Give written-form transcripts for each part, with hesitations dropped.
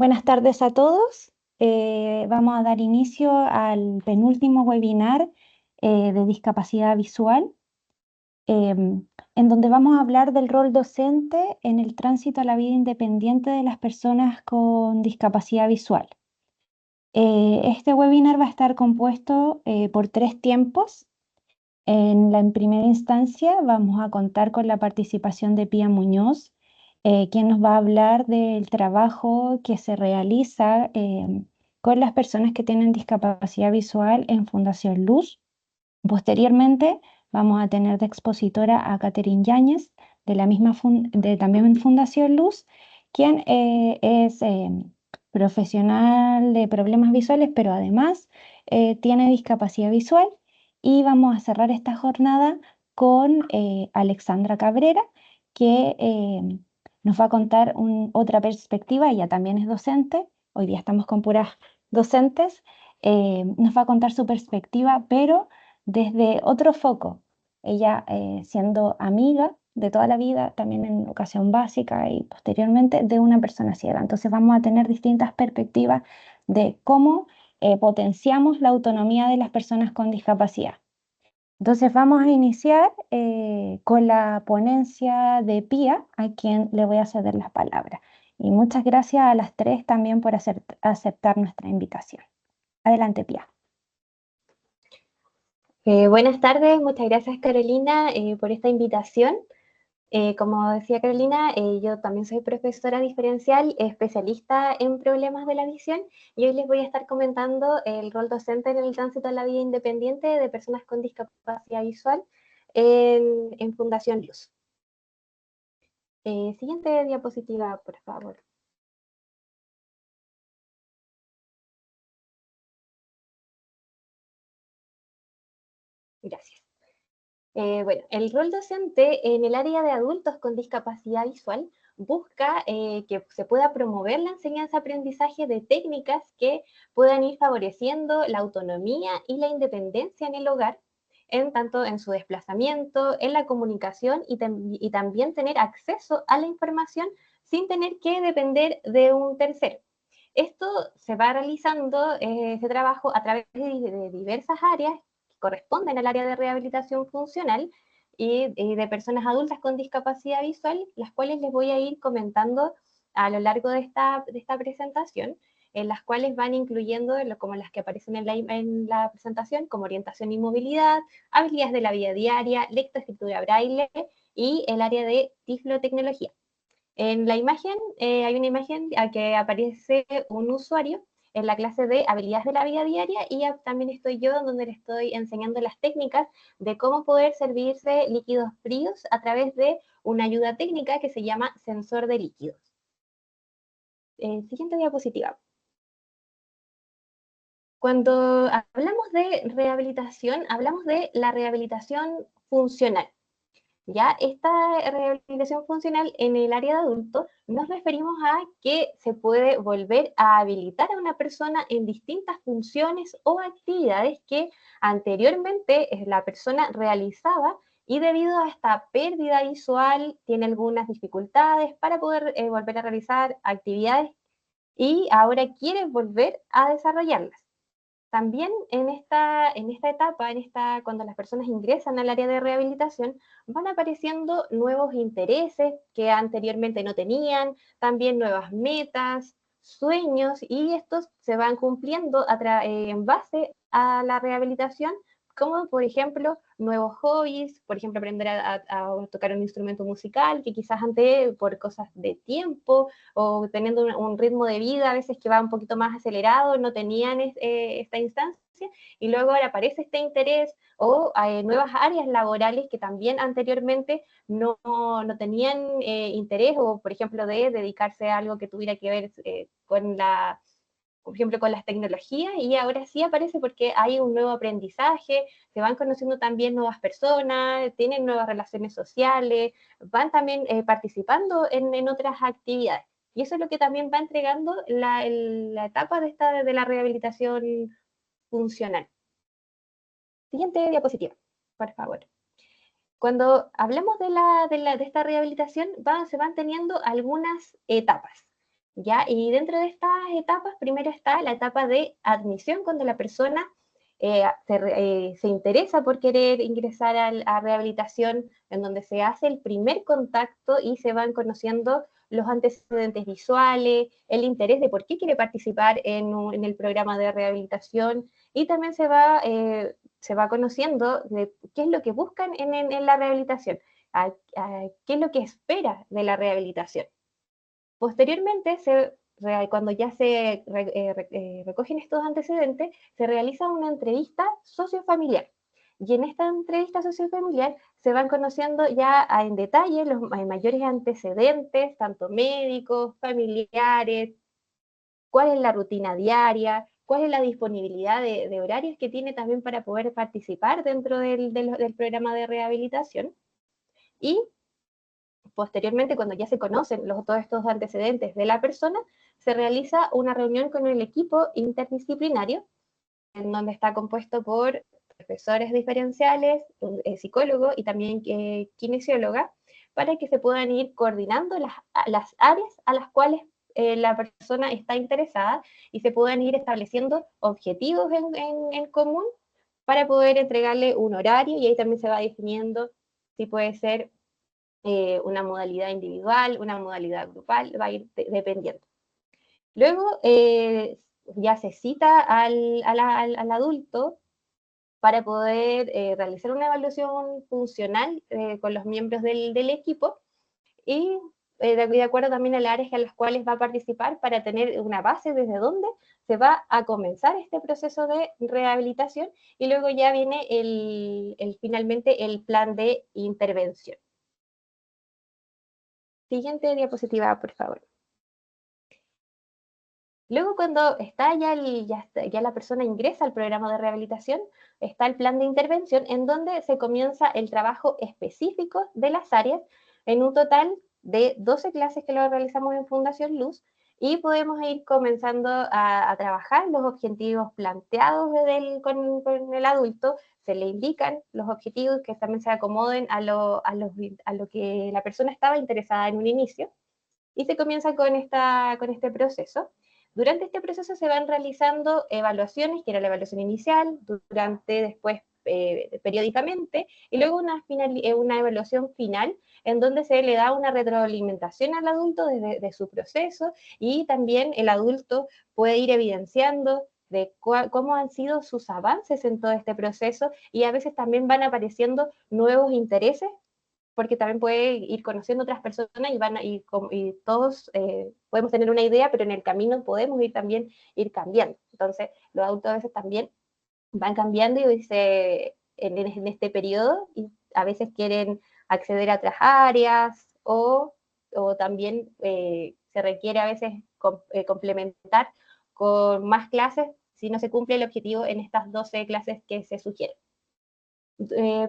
Buenas tardes a todos. Vamos a dar inicio al penúltimo webinar de discapacidad visual, en donde vamos a hablar del rol docente en el tránsito a la vida independiente de las personas con discapacidad visual. Este webinar va a estar compuesto por 3 tiempos. En primera instancia vamos a contar con la participación de Pía Muñoz, quien nos va a hablar del trabajo que se realiza con las personas que tienen discapacidad visual en Fundación Luz. Posteriormente vamos a tener de expositora a Catherine Yáñez, de la misma de también Fundación Luz, quien es profesional de problemas visuales, pero además tiene discapacidad visual. Y vamos a cerrar esta jornada con Alexandra Cabrera, que nos va a contar otra perspectiva. Ella también es docente, hoy día estamos con puras docentes. Nos va a contar su perspectiva, pero desde otro foco. Ella siendo amiga de toda la vida, también en educación básica y posteriormente de una persona ciega. Entonces vamos a tener distintas perspectivas de cómo potenciamos la autonomía de las personas con discapacidad. Entonces vamos a iniciar con la ponencia de Pía, a quien le voy a ceder las palabras. Y muchas gracias a las tres también por aceptar nuestra invitación. Adelante, Pía. Buenas tardes, muchas gracias Carolina por esta invitación. Como decía Carolina, yo también soy profesora diferencial, especialista en problemas de la visión, y hoy les voy a estar comentando el rol docente en el tránsito a la vida independiente de personas con discapacidad visual en Fundación Luz. Siguiente diapositiva, por favor. Gracias. Bueno, el rol docente en el área de adultos con discapacidad visual busca que se pueda promover la enseñanza-aprendizaje de técnicas que puedan ir favoreciendo la autonomía y la independencia en el hogar, tanto en su desplazamiento, en la comunicación y también tener acceso a la información sin tener que depender de un tercero. Esto se va realizando, ese trabajo, a través de diversas áreas que corresponden al área de rehabilitación funcional y de personas adultas con discapacidad visual, las cuales les voy a ir comentando a lo largo de esta presentación, en las cuales van incluyendo, como las que aparecen en la presentación, como orientación y movilidad, habilidades de la vida diaria, lectoescritura braille y el área de tiflotecnología. En la imagen, hay una imagen a que aparece un usuario en la clase de habilidades de la vida diaria, y también estoy yo donde le estoy enseñando las técnicas de cómo poder servirse líquidos fríos a través de una ayuda técnica que se llama sensor de líquidos. Siguiente diapositiva. Cuando hablamos de rehabilitación, hablamos de la rehabilitación funcional. Ya esta rehabilitación funcional en el área de adultos nos referimos a que se puede volver a habilitar a una persona en distintas funciones o actividades que anteriormente la persona realizaba, y debido a esta pérdida visual tiene algunas dificultades para poder volver a realizar actividades y ahora quiere volver a desarrollarlas. También en esta etapa, cuando las personas ingresan al área de rehabilitación, van apareciendo nuevos intereses que anteriormente no tenían, también nuevas metas, sueños, y estos se van cumpliendo en base a la rehabilitación, como por ejemplo nuevos hobbies, por ejemplo aprender a tocar un instrumento musical, que quizás antes por cosas de tiempo o teniendo un ritmo de vida a veces que va un poquito más acelerado, no tenían esta instancia, y luego ahora aparece este interés, o nuevas áreas laborales que también anteriormente no tenían interés, o por ejemplo de dedicarse a algo que tuviera que ver por ejemplo, con las tecnologías, y ahora sí aparece porque hay un nuevo aprendizaje, se van conociendo también nuevas personas, tienen nuevas relaciones sociales, van también participando en otras actividades. Y eso es lo que también va entregando la etapa de la rehabilitación funcional. Siguiente diapositiva, por favor. Cuando hablamos de esta rehabilitación, se van teniendo algunas etapas. ¿ya? Y dentro de estas etapas, primero está la etapa de admisión, cuando la persona se interesa por querer ingresar a rehabilitación, en donde se hace el primer contacto y se van conociendo los antecedentes visuales, el interés de por qué quiere participar en el programa de rehabilitación, y también se va conociendo de qué es lo que buscan en la rehabilitación, qué es lo que espera de la rehabilitación. Posteriormente, cuando ya se recogen estos antecedentes, se realiza una entrevista sociofamiliar. Y en esta entrevista sociofamiliar se van conociendo ya en detalle los mayores antecedentes, tanto médicos, familiares, cuál es la rutina diaria, cuál es la disponibilidad de horarios que tiene también para poder participar dentro del programa de rehabilitación. Y posteriormente, cuando ya se conocen todos estos antecedentes de la persona, se realiza una reunión con el equipo interdisciplinario, en donde está compuesto por profesores diferenciales, un psicólogo y también kinesióloga, para que se puedan ir coordinando las áreas a las cuales la persona está interesada, y se puedan ir estableciendo objetivos en común para poder entregarle un horario, y ahí también se va definiendo si puede ser una modalidad individual, una modalidad grupal, va a ir dependiendo. Luego ya se cita al adulto para poder realizar una evaluación funcional con los miembros del equipo, y de acuerdo también a las áreas a las cuales va a participar, para tener una base desde donde se va a comenzar este proceso de rehabilitación, y luego ya viene finalmente el plan de intervención. Siguiente diapositiva, por favor. Luego, cuando ya la persona ingresa al programa de rehabilitación, está el plan de intervención, en donde se comienza el trabajo específico de las áreas, en un total de 12 clases que lo realizamos en Fundación Luz, y podemos ir comenzando a trabajar los objetivos planteados con el adulto. Se le indican los objetivos que también se acomoden a lo que la persona estaba interesada en un inicio, y se comienza con este proceso. Durante este proceso se van realizando evaluaciones, que era la evaluación inicial, después periódicamente, y luego una evaluación final, en donde se le da una retroalimentación al adulto de su proceso, y también el adulto puede ir evidenciando de cómo han sido sus avances en todo este proceso, y a veces también van apareciendo nuevos intereses, porque también puede ir conociendo otras personas, y todos podemos tener una idea, pero en el camino podemos también ir cambiando. Entonces, los adultos a veces también van cambiando, y en este periodo, y a veces quieren acceder a otras áreas, o también se requiere a veces complementar con más clases si no se cumple el objetivo en estas 12 clases que se sugieren.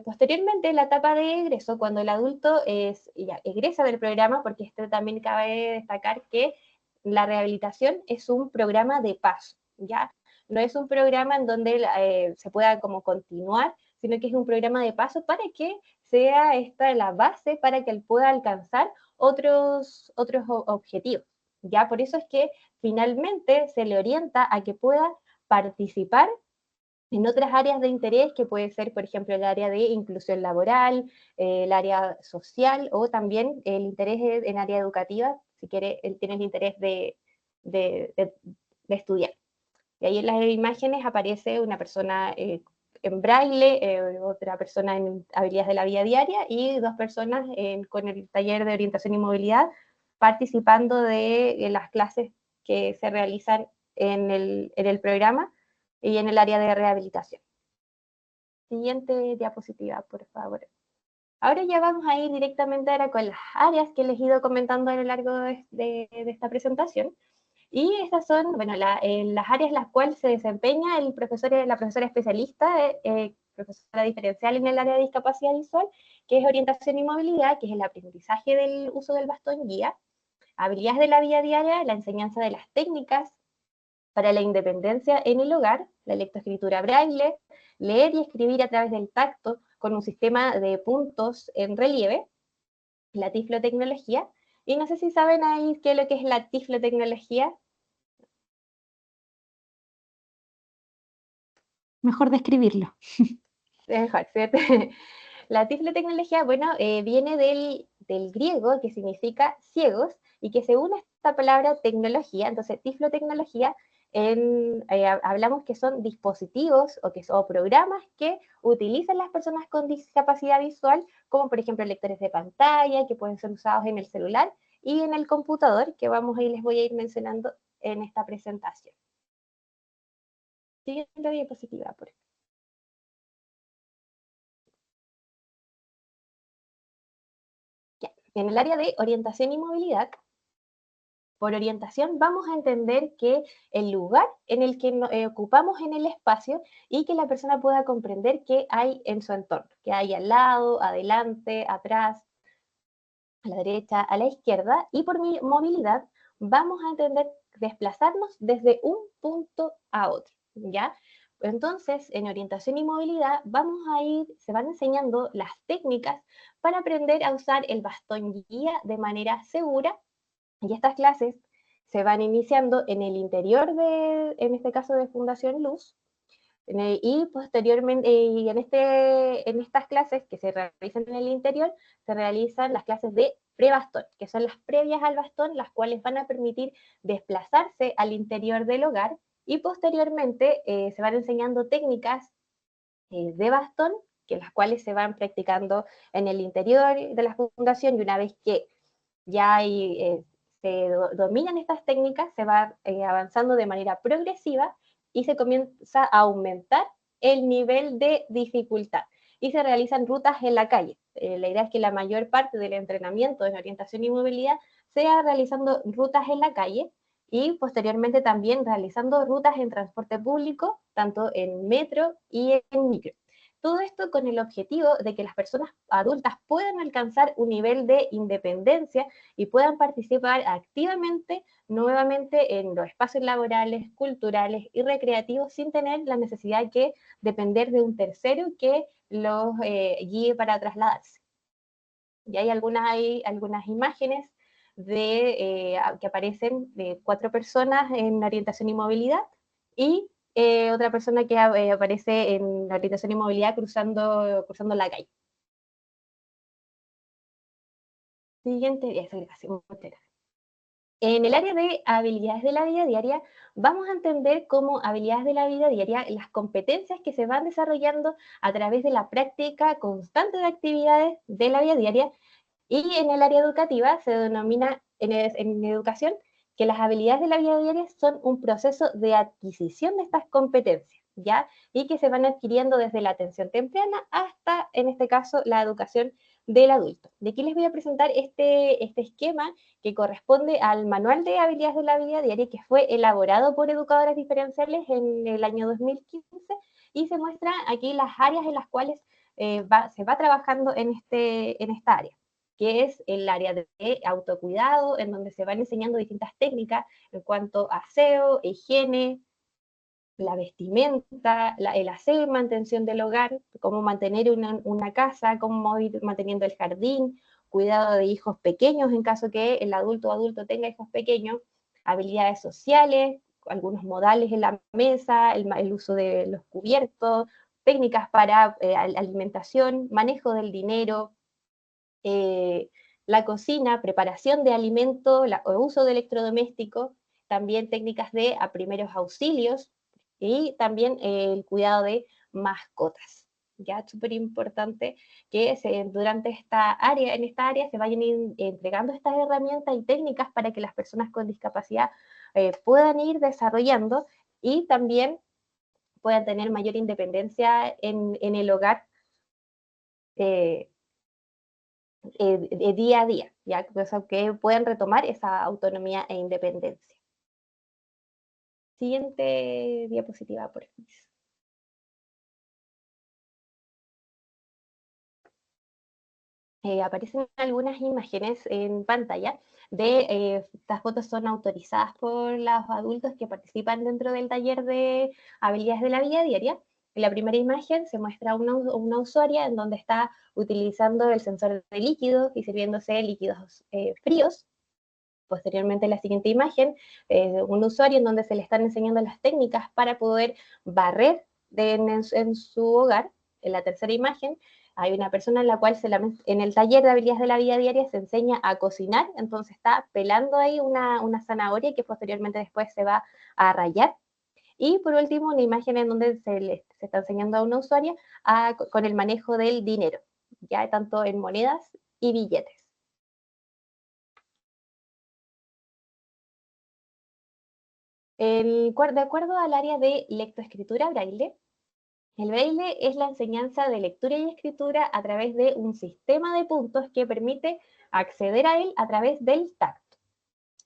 Posteriormente, la etapa de egreso, cuando el adulto ya egresa del programa, porque también cabe destacar que la rehabilitación es un programa de paso, ¿ya? No es un programa en donde se pueda como continuar, sino que es un programa de paso para que sea esta la base para que él pueda alcanzar otros objetivos, ¿ya? Por eso es que finalmente se le orienta a que pueda participar en otras áreas de interés, que puede ser, por ejemplo, el área de inclusión laboral, el área social, o también el interés en área educativa, si quiere, él tiene el interés de, de, de estudiar. Y ahí en las imágenes aparece una persona en braille, otra persona en habilidades de la vida diaria, y dos personas con el taller de orientación y movilidad, participando de las clases que se realizan en el programa y en el área de rehabilitación. Siguiente diapositiva, por favor. Ahora ya vamos a ir directamente ahora con las áreas que les he ido comentando a lo largo de esta presentación. Y estas son, bueno, las áreas en las cuales se desempeña la profesora especialista, profesora diferencial en el área de discapacidad visual, que es orientación y movilidad, que es el aprendizaje del uso del bastón guía, habilidades de la vida diaria, la enseñanza de las técnicas para la independencia en el hogar, la lectoescritura braille, leer y escribir a través del tacto con un sistema de puntos en relieve, la tiflotecnología, Y no sé si saben ahí qué es lo que es la tiflotecnología. Mejor describirlo. Es mejor, ¿cierto? La tiflotecnología, bueno, viene del griego, que significa ciegos, y que según esta palabra tecnología, entonces tiflotecnología, hablamos que son dispositivos o programas que utilizan las personas con discapacidad visual, como por ejemplo lectores de pantalla, que pueden ser usados en el celular y en el computador, que les voy a ir mencionando en esta presentación. Siguiente diapositiva, por favor. En el área de orientación y movilidad, por orientación vamos a entender que el lugar en el que ocupamos en el espacio y que la persona pueda comprender qué hay en su entorno, qué hay al lado, adelante, atrás, a la derecha, a la izquierda. Y por movilidad vamos a entender desplazarnos desde un punto a otro, ¿ya? Entonces, en orientación y movilidad se van enseñando las técnicas para aprender a usar el bastón guía de manera segura, y estas clases se van iniciando en el interior en este caso, de Fundación Luz, y posteriormente, en estas clases que se realizan en el interior, se realizan las clases de pre-bastón, que son las previas al bastón, las cuales van a permitir desplazarse al interior del hogar, y posteriormente se van enseñando técnicas de bastón, que las cuales se van practicando en el interior de la fundación, y una vez que ya se dominan estas técnicas, se va avanzando de manera progresiva y se comienza a aumentar el nivel de dificultad. Y se realizan rutas en la calle. La idea es que la mayor parte del entrenamiento en orientación y movilidad sea realizando rutas en la calle, y posteriormente también realizando rutas en transporte público, tanto en metro y en micro. Todo esto con el objetivo de que las personas adultas puedan alcanzar un nivel de independencia y puedan participar activamente nuevamente en los espacios laborales, culturales y recreativos, sin tener la necesidad de depender de un tercero que los guíe para trasladarse. Y hay algunas imágenes que aparecen de 4 personas en orientación y movilidad, y otra persona que aparece en orientación y movilidad cruzando la calle. Siguiente, muchas gracias. En el área de habilidades de la vida diaria, vamos a entender como habilidades de la vida diaria las competencias que se van desarrollando a través de la práctica constante de actividades de la vida diaria. Y en el área educativa se denomina en educación que las habilidades de la vida diaria son un proceso de adquisición de estas competencias, ¿ya? Y que se van adquiriendo desde la atención temprana hasta, en este caso, la educación del adulto. De aquí les voy a presentar este esquema que corresponde al Manual de Habilidades de la Vida Diaria, que fue elaborado por educadoras diferenciales en el año 2015, y se muestran aquí las áreas en las cuales se va trabajando en esta área, que es el área de autocuidado, en donde se van enseñando distintas técnicas en cuanto a aseo, higiene, la vestimenta, el aseo y mantención del hogar, cómo mantener una casa, cómo ir manteniendo el jardín, cuidado de hijos pequeños en caso que el adulto o adulto tenga hijos pequeños, habilidades sociales, algunos modales en la mesa, el uso de los cubiertos, técnicas para alimentación, manejo del dinero, eh, la cocina, preparación de alimentos, uso de electrodomésticos, también técnicas de primeros auxilios, y también el cuidado de mascotas. Ya es súper importante que durante en esta área se vayan entregando estas herramientas y técnicas para que las personas con discapacidad puedan ir desarrollando, y también puedan tener mayor independencia en el hogar, eh, día a día, ya que puedan retomar esa autonomía e independencia. Siguiente diapositiva, por favor. Aparecen algunas imágenes en pantalla estas fotos son autorizadas por los adultos que participan dentro del taller de habilidades de la vida diaria. En la primera imagen se muestra una usuaria en donde está utilizando el sensor de líquidos y sirviéndose líquidos fríos Posteriormente, la siguiente imagen, un usuario en donde se le están enseñando las técnicas para poder barrer en su hogar. En la tercera imagen, hay una persona en la cual en el taller de habilidades de la vida diaria se enseña a cocinar, entonces está pelando ahí una zanahoria que posteriormente después se va a rayar. Y por último, una imagen en donde se está enseñando a una usuaria con el manejo del dinero, ya tanto en monedas y billetes. De acuerdo al área de lectoescritura braille, el braille es la enseñanza de lectura y escritura a través de un sistema de puntos que permite acceder a él a través del tacto.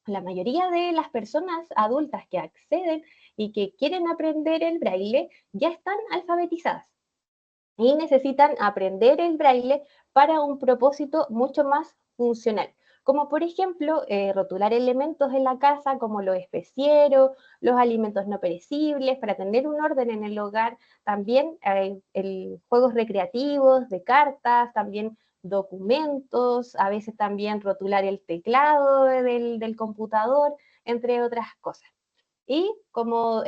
La mayoría de las personas adultas que acceden y que quieren aprender el braille ya están alfabetizadas y necesitan aprender el braille para un propósito mucho más funcional, como por ejemplo rotular elementos en la casa como lo especiero, los alimentos no perecibles, para tener un orden en el hogar, también juegos recreativos, de cartas, también documentos, a veces también rotular el teclado del computador, entre otras cosas. Y como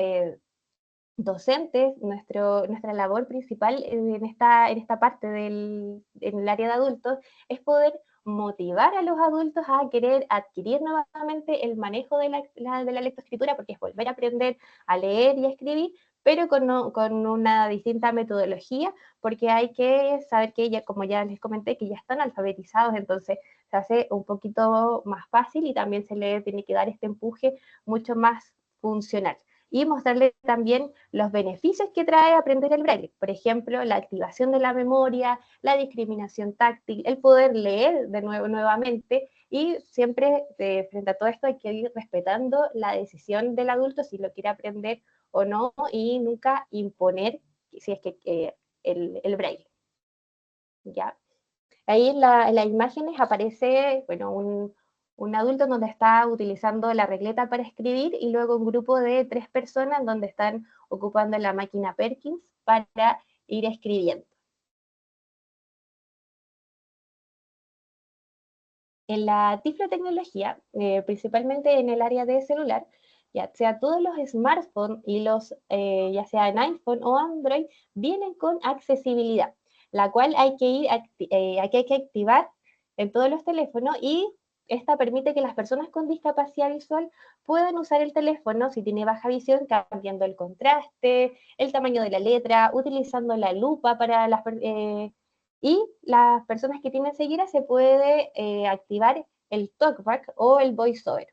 docentes, nuestra labor principal en esta parte en el área de adultos es poder motivar a los adultos a querer adquirir nuevamente el manejo de la lectoescritura, porque es volver a aprender a leer y a escribir, pero con una distinta metodología, porque hay que saber que ya, como ya les comenté, que ya están alfabetizados, entonces se hace un poquito más fácil y también se le tiene que dar este empuje mucho más funcional y mostrarle también los beneficios que trae aprender el braille. Por ejemplo, la activación de la memoria, la discriminación táctil, el poder leer de nuevo nuevamente y siempre frente a todo esto hay que ir respetando la decisión del adulto si lo quiere aprender o no y nunca imponer si es que el braille. ¿Ya? Ahí en las imágenes aparece, bueno, un adulto donde está utilizando la regleta para escribir y luego un grupo de 3 personas donde están ocupando la máquina Perkins para ir escribiendo. En la tiflotecnología, principalmente en el área de celular, ya sea todos los smartphones y ya sea en iPhone o Android, vienen con accesibilidad, la cual hay que activar en todos los teléfonos y esta permite que las personas con discapacidad visual puedan usar el teléfono si tiene baja visión, cambiando el contraste, el tamaño de la letra, utilizando la lupa para y las personas que tienen ceguera se puede activar el TalkBack o el VoiceOver,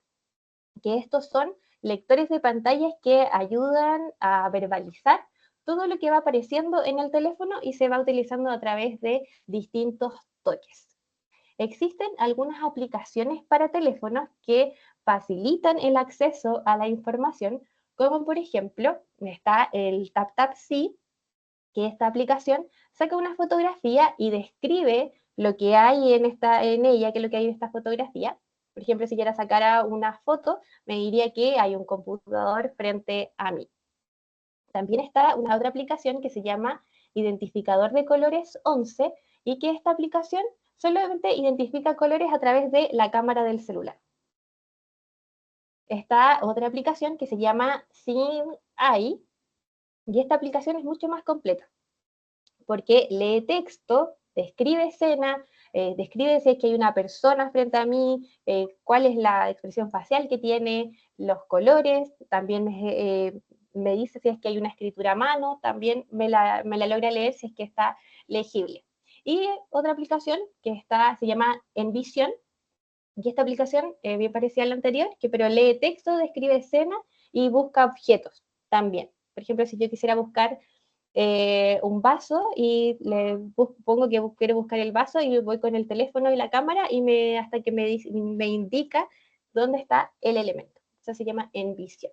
que estos son lectores de pantallas que ayudan a verbalizar todo lo que va apareciendo en el teléfono y se va utilizando a través de distintos toques. Existen algunas aplicaciones para teléfonos que facilitan el acceso a la información, como por ejemplo está el TapTapSee, que esta aplicación saca una fotografía y describe lo que hay en ella, que es lo que hay en esta fotografía. Por ejemplo, si quiera sacar una foto, me diría que hay un computador frente a mí. También está una otra aplicación que se llama Identificador de Colores 11 y que esta aplicación solamente identifica colores a través de la cámara del celular. Está otra aplicación que se llama SeeingEye y esta aplicación es mucho más completa, porque lee texto, describe escena, describe si es que hay una persona frente a mí, cuál es la expresión facial que tiene, los colores, también me dice si es que hay una escritura a mano, también me la logra leer si es que está legible. Y otra aplicación se llama Envision, y esta aplicación, bien parecida a la anterior, pero lee texto, describe escena y busca objetos también. Por ejemplo, si yo quisiera buscar un vaso y pongo que quiero buscar el vaso y voy con el teléfono y la cámara y hasta que me indica dónde está el elemento. Eso se llama Envision.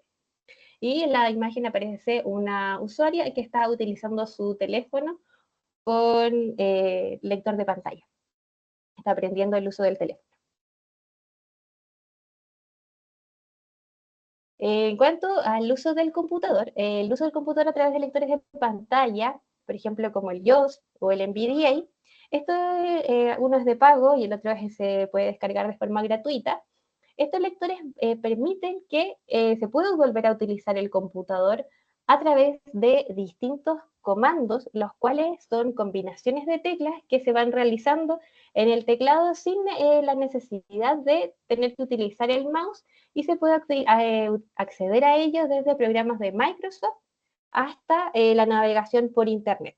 Y en la imagen aparece una usuaria que está utilizando su teléfono con lector de pantalla. Está aprendiendo el uso del teléfono. En cuanto al uso del computador, el uso del computador a través de lectores de pantalla, por ejemplo, como el JAWS o el NVDA, uno es de pago y el otro se puede descargar de forma gratuita. estos lectores permiten que se pueda volver a utilizar el computador a través de distintos comandos, los cuales son combinaciones de teclas que se van realizando en el teclado sin la necesidad de tener que utilizar el mouse, y se puede acceder a ellos desde programas de Microsoft hasta la navegación por Internet.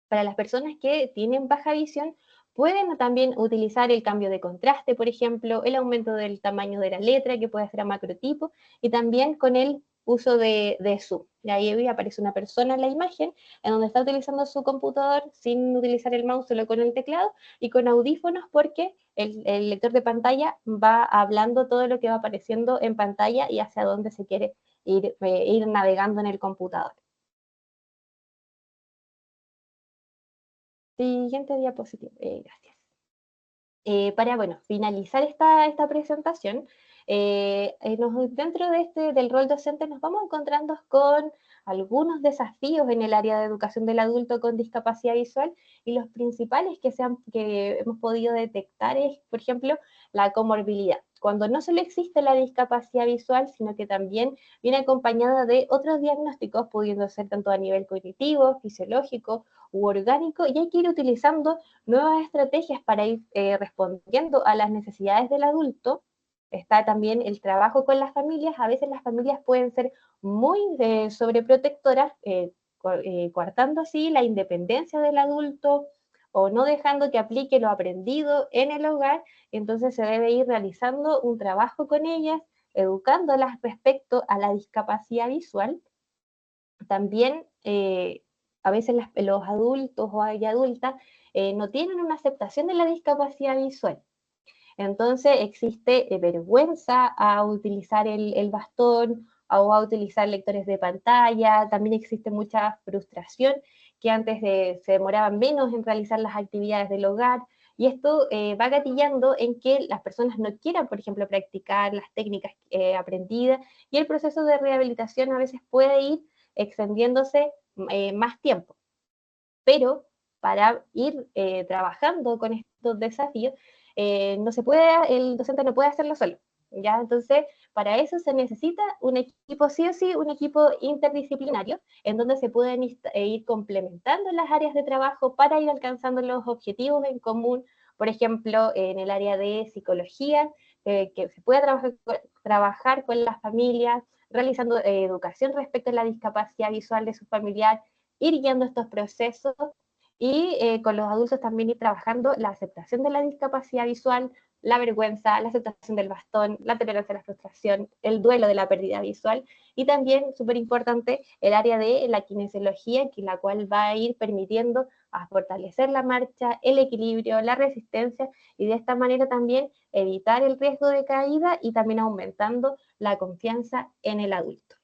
Para las personas que tienen baja visión, pueden también utilizar el cambio de contraste, por ejemplo, el aumento del tamaño de la letra, que puede ser a macrotipo, y también con el uso de zoom. Y ahí aparece una persona en la imagen, en donde está utilizando su computador sin utilizar el mouse, solo con el teclado, y con audífonos, porque el lector de pantalla va hablando todo lo que va apareciendo en pantalla y hacia dónde se quiere ir navegando en el computador. Siguiente diapositiva. Gracias. Para, bueno, finalizar esta presentación, dentro del rol docente nos vamos encontrando con algunos desafíos en el área de educación del adulto con discapacidad visual, y los principales que hemos podido detectar es, por ejemplo, la comorbilidad. Cuando no solo existe la discapacidad visual, sino que también viene acompañada de otros diagnósticos, pudiendo ser tanto a nivel cognitivo, fisiológico u orgánico, y hay que ir utilizando nuevas estrategias para ir respondiendo a las necesidades del adulto. Está también el trabajo con las familias. A veces las familias pueden ser muy sobreprotectoras, coartando así la independencia del adulto o no dejando que aplique lo aprendido en el hogar. Entonces se debe ir realizando un trabajo con ellas, educándolas respecto a la discapacidad visual. También a veces los adultos o adultas no tienen una aceptación de la discapacidad visual. Entonces existe vergüenza a utilizar el bastón o a utilizar lectores de pantalla. También existe mucha frustración, que antes se demoraban menos en realizar las actividades del hogar, y esto va gatillando en que las personas no quieran, por ejemplo, practicar las técnicas aprendidas, y el proceso de rehabilitación a veces puede ir extendiéndose más tiempo. Pero para ir trabajando con estos desafíos, no se puede, el docente no puede hacerlo solo, ¿ya? Entonces, para eso se necesita un equipo, sí o sí, un equipo interdisciplinario, en donde se pueden ir complementando las áreas de trabajo para ir alcanzando los objetivos en común. Por ejemplo, en el área de psicología, que se pueda trabajar con las familias, realizando educación respecto a la discapacidad visual de su familiar, ir guiando estos procesos, y con los adultos también ir trabajando la aceptación de la discapacidad visual, la vergüenza, la aceptación del bastón, la tolerancia a la frustración, el duelo de la pérdida visual, y también, súper importante, el área de la kinesiología, la cual va a ir permitiendo a fortalecer la marcha, el equilibrio, la resistencia, y de esta manera también evitar el riesgo de caída y también aumentando la confianza en el adulto.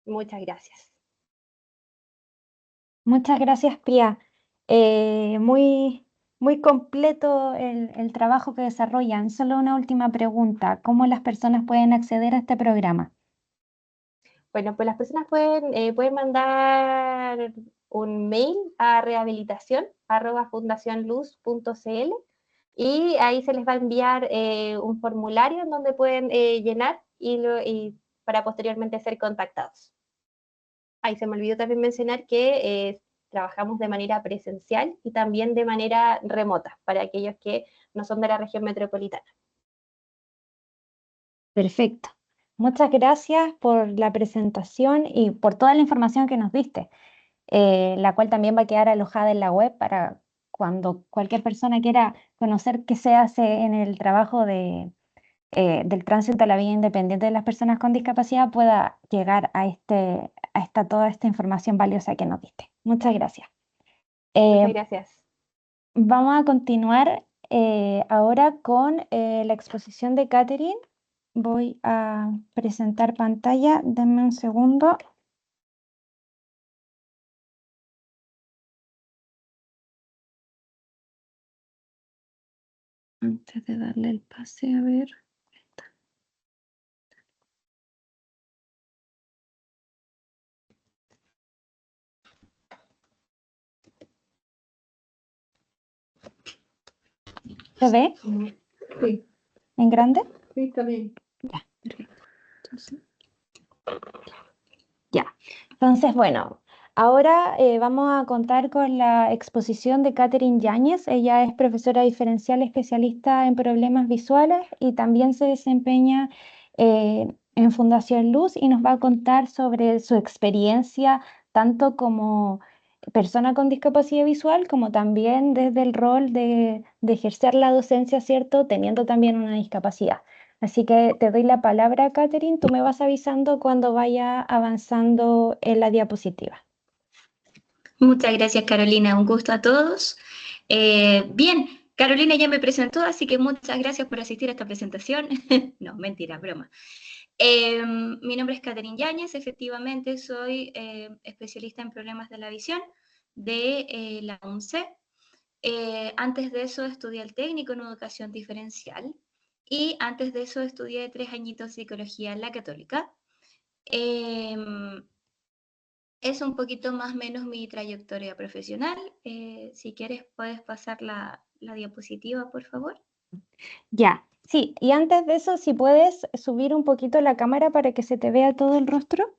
Muchas gracias. Muchas gracias, Pia. Muy, muy completo el trabajo que desarrollan. Solo una última pregunta. ¿Cómo las personas pueden acceder a este programa? Bueno, pues las personas pueden mandar un mail a rehabilitación@fundacionluz.cl, y ahí se les va a enviar un formulario en donde pueden llenar y para posteriormente ser contactados. Ahí se me olvidó también mencionar que trabajamos de manera presencial y también de manera remota para aquellos que no son de la región metropolitana. Perfecto. Muchas gracias por la presentación y por toda la información que nos diste, la cual también va a quedar alojada en la web para cuando cualquier persona quiera conocer qué se hace en el trabajo del tránsito a la vida independiente de las personas con discapacidad, pueda llegar a toda esta información valiosa que nos diste. Muchas gracias. Muchas Eh, gracias. Vamos a continuar ahora con la exposición de Catherine. Voy a presentar pantalla. Denme un segundo. Antes de darle el pase, a ver. ¿Se ve Sí, en grande? sí, está bien. Ya, perfecto. Ya. Entonces, bueno, ahora vamos a contar con la exposición de Catherine Yáñez. Ella es profesora diferencial especialista en problemas visuales y también se desempeña en Fundación Luz y nos va a contar sobre su experiencia tanto como persona con discapacidad visual como también desde el rol de ejercer la docencia, ¿cierto? Teniendo también una discapacidad. Así que te doy la palabra, Catherine. Tú me vas avisando cuando vaya avanzando en la diapositiva. Muchas gracias, Carolina. Un gusto a todos. Bien, Carolina ya me presentó, así que muchas gracias por asistir a esta presentación. No, mentira, broma. Mi nombre es Catherine Yáñez, efectivamente soy especialista en problemas de la visión de la UNCE. Antes de eso estudié el técnico en educación diferencial y antes de eso estudié 3 añitos de psicología en la Católica. Es un poquito más o menos mi trayectoria profesional. Si quieres, puedes pasar la diapositiva, por favor. Ya, sí, y antes de eso, si puedes subir un poquito la cámara para que se te vea todo el rostro.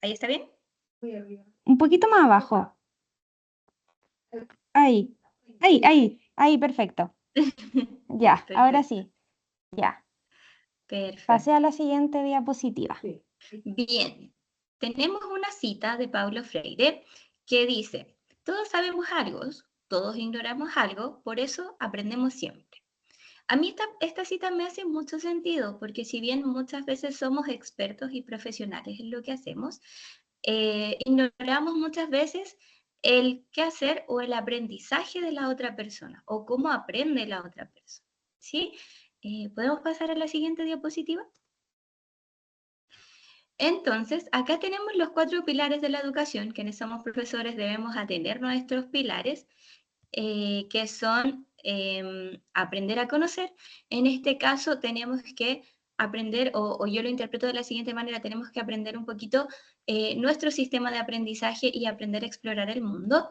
¿Ahí está bien? Muy arriba. Un poquito más abajo. Ahí, ahí, perfecto. Ya, ahora Perfecto. sí. Ya, Perfecto. pasé a la siguiente diapositiva. Sí. Bien, tenemos una cita de Paulo Freire que dice, todos sabemos algo, todos ignoramos algo, por eso aprendemos siempre. A mí esta cita me hace mucho sentido, porque si bien muchas veces somos expertos y profesionales en lo que hacemos, ignoramos muchas veces el qué hacer o el aprendizaje de la otra persona, o cómo aprende la otra persona, ¿sí? ¿Podemos pasar a la siguiente diapositiva? Entonces, acá tenemos los 4 pilares de la educación. Quienes somos profesores debemos atender nuestros pilares, que son aprender a conocer. En este caso tenemos que aprender, o yo lo interpreto de la siguiente manera, tenemos que aprender un poquito nuestro sistema de aprendizaje y aprender a explorar el mundo.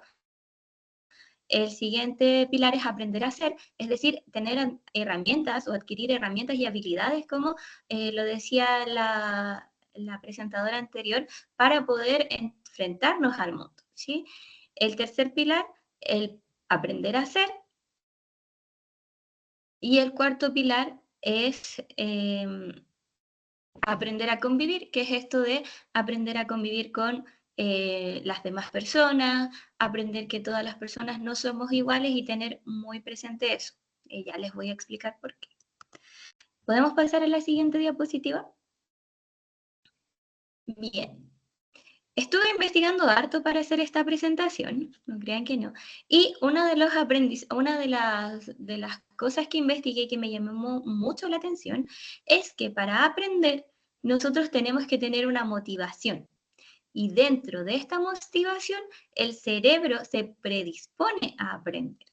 El siguiente pilar es aprender a hacer, es decir, tener herramientas o adquirir herramientas y habilidades, como lo decía la presentadora anterior, para poder enfrentarnos al mundo, ¿sí? El tercer pilar, el aprender a hacer. Y el cuarto pilar es aprender a convivir, que es esto de aprender a convivir con las demás personas, aprender que todas las personas no somos iguales y tener muy presente eso. Ya les voy a explicar por qué. ¿Podemos pasar a la siguiente diapositiva? Bien. Estuve investigando harto para hacer esta presentación, no crean que no, y una de las cosas que investigué que me llamó mucho la atención es que para aprender nosotros tenemos que tener una motivación, y dentro de esta motivación el cerebro se predispone a aprender.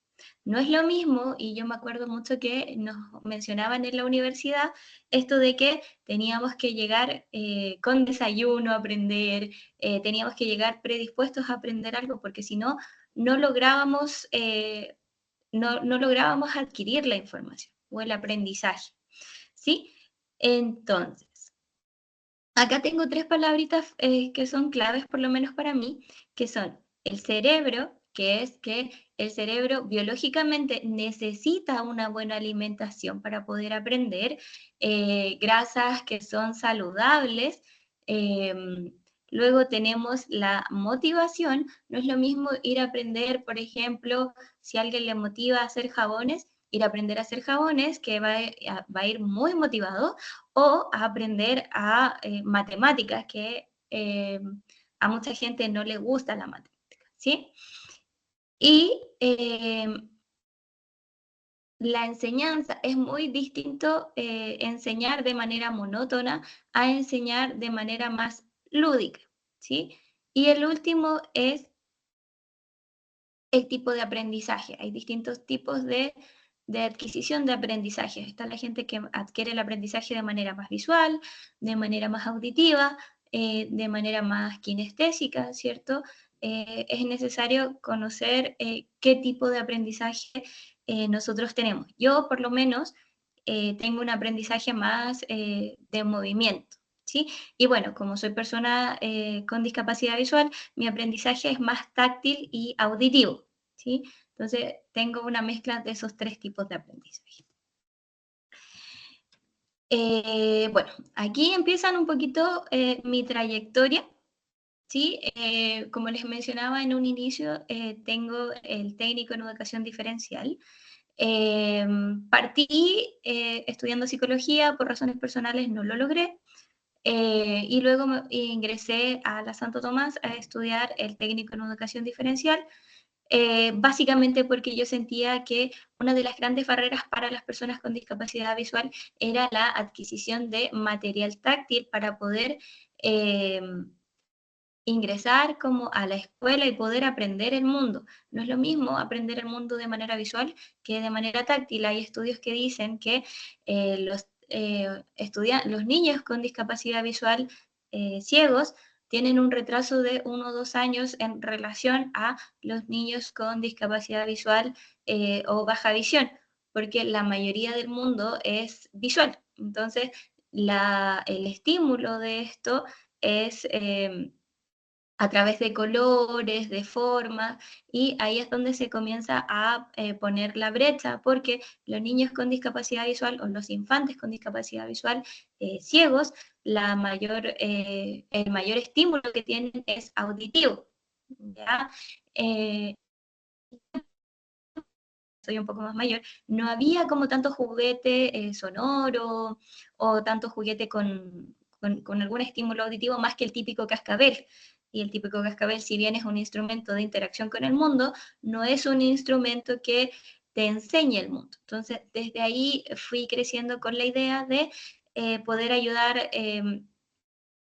No es lo mismo, y yo me acuerdo mucho que nos mencionaban en la universidad esto de que teníamos que llegar con desayuno a aprender, teníamos que llegar predispuestos a aprender algo, porque si no, no lográbamos, no lográbamos adquirir la información o el aprendizaje. ¿Sí? Entonces, acá tengo 3 palabritas que son claves, por lo menos para mí, que son el cerebro, que es que el cerebro biológicamente necesita una buena alimentación para poder aprender, grasas que son saludables. Luego tenemos la motivación. No es lo mismo ir a aprender, por ejemplo, si a alguien le motiva a hacer jabones, ir a aprender a hacer jabones, que va a ir muy motivado, o a aprender a matemáticas, que a mucha gente no le gusta la matemática, ¿sí? Y la enseñanza es muy distinto enseñar de manera monótona a enseñar de manera más lúdica, ¿sí? Y el último es el tipo de aprendizaje. Hay distintos tipos de adquisición de aprendizaje. Está la gente que adquiere el aprendizaje de manera más visual, de manera más auditiva, de manera más kinestésica, ¿cierto? Es necesario conocer qué tipo de aprendizaje nosotros tenemos. Yo, por lo menos, tengo un aprendizaje más de movimiento, ¿sí? Y bueno, como soy persona con discapacidad visual, mi aprendizaje es más táctil y auditivo, ¿sí? Entonces, tengo una mezcla de esos tres tipos de aprendizaje. Bueno, aquí empiezan un poquito mi trayectoria, ¿sí? Como les mencionaba en un inicio, tengo el técnico en educación diferencial. Partí estudiando psicología, por razones personales no lo logré, y luego ingresé a la Santo Tomás a estudiar el técnico en educación diferencial, básicamente porque yo sentía que una de las grandes barreras para las personas con discapacidad visual era la adquisición de material táctil para poder ingresar como a la escuela y poder aprender el mundo. No es lo mismo aprender el mundo de manera visual que de manera táctil. Hay estudios que dicen que los niños con discapacidad visual ciegos tienen un retraso de 1 o 2 años en relación a los niños con discapacidad visual o baja visión, porque la mayoría del mundo es visual. Entonces, el estímulo de esto es a través de colores, de formas, y ahí es donde se comienza a poner la brecha, porque los niños con discapacidad visual o los infantes con discapacidad visual ciegos, el mayor estímulo que tienen es auditivo, ¿ya? Soy un poco más mayor, no había como tanto juguete sonoro o tanto juguete con algún estímulo auditivo más que el típico cascabel. Y el típico cascabel, si bien es un instrumento de interacción con el mundo, no es un instrumento que te enseñe el mundo. Entonces, desde ahí fui creciendo con la idea de poder ayudar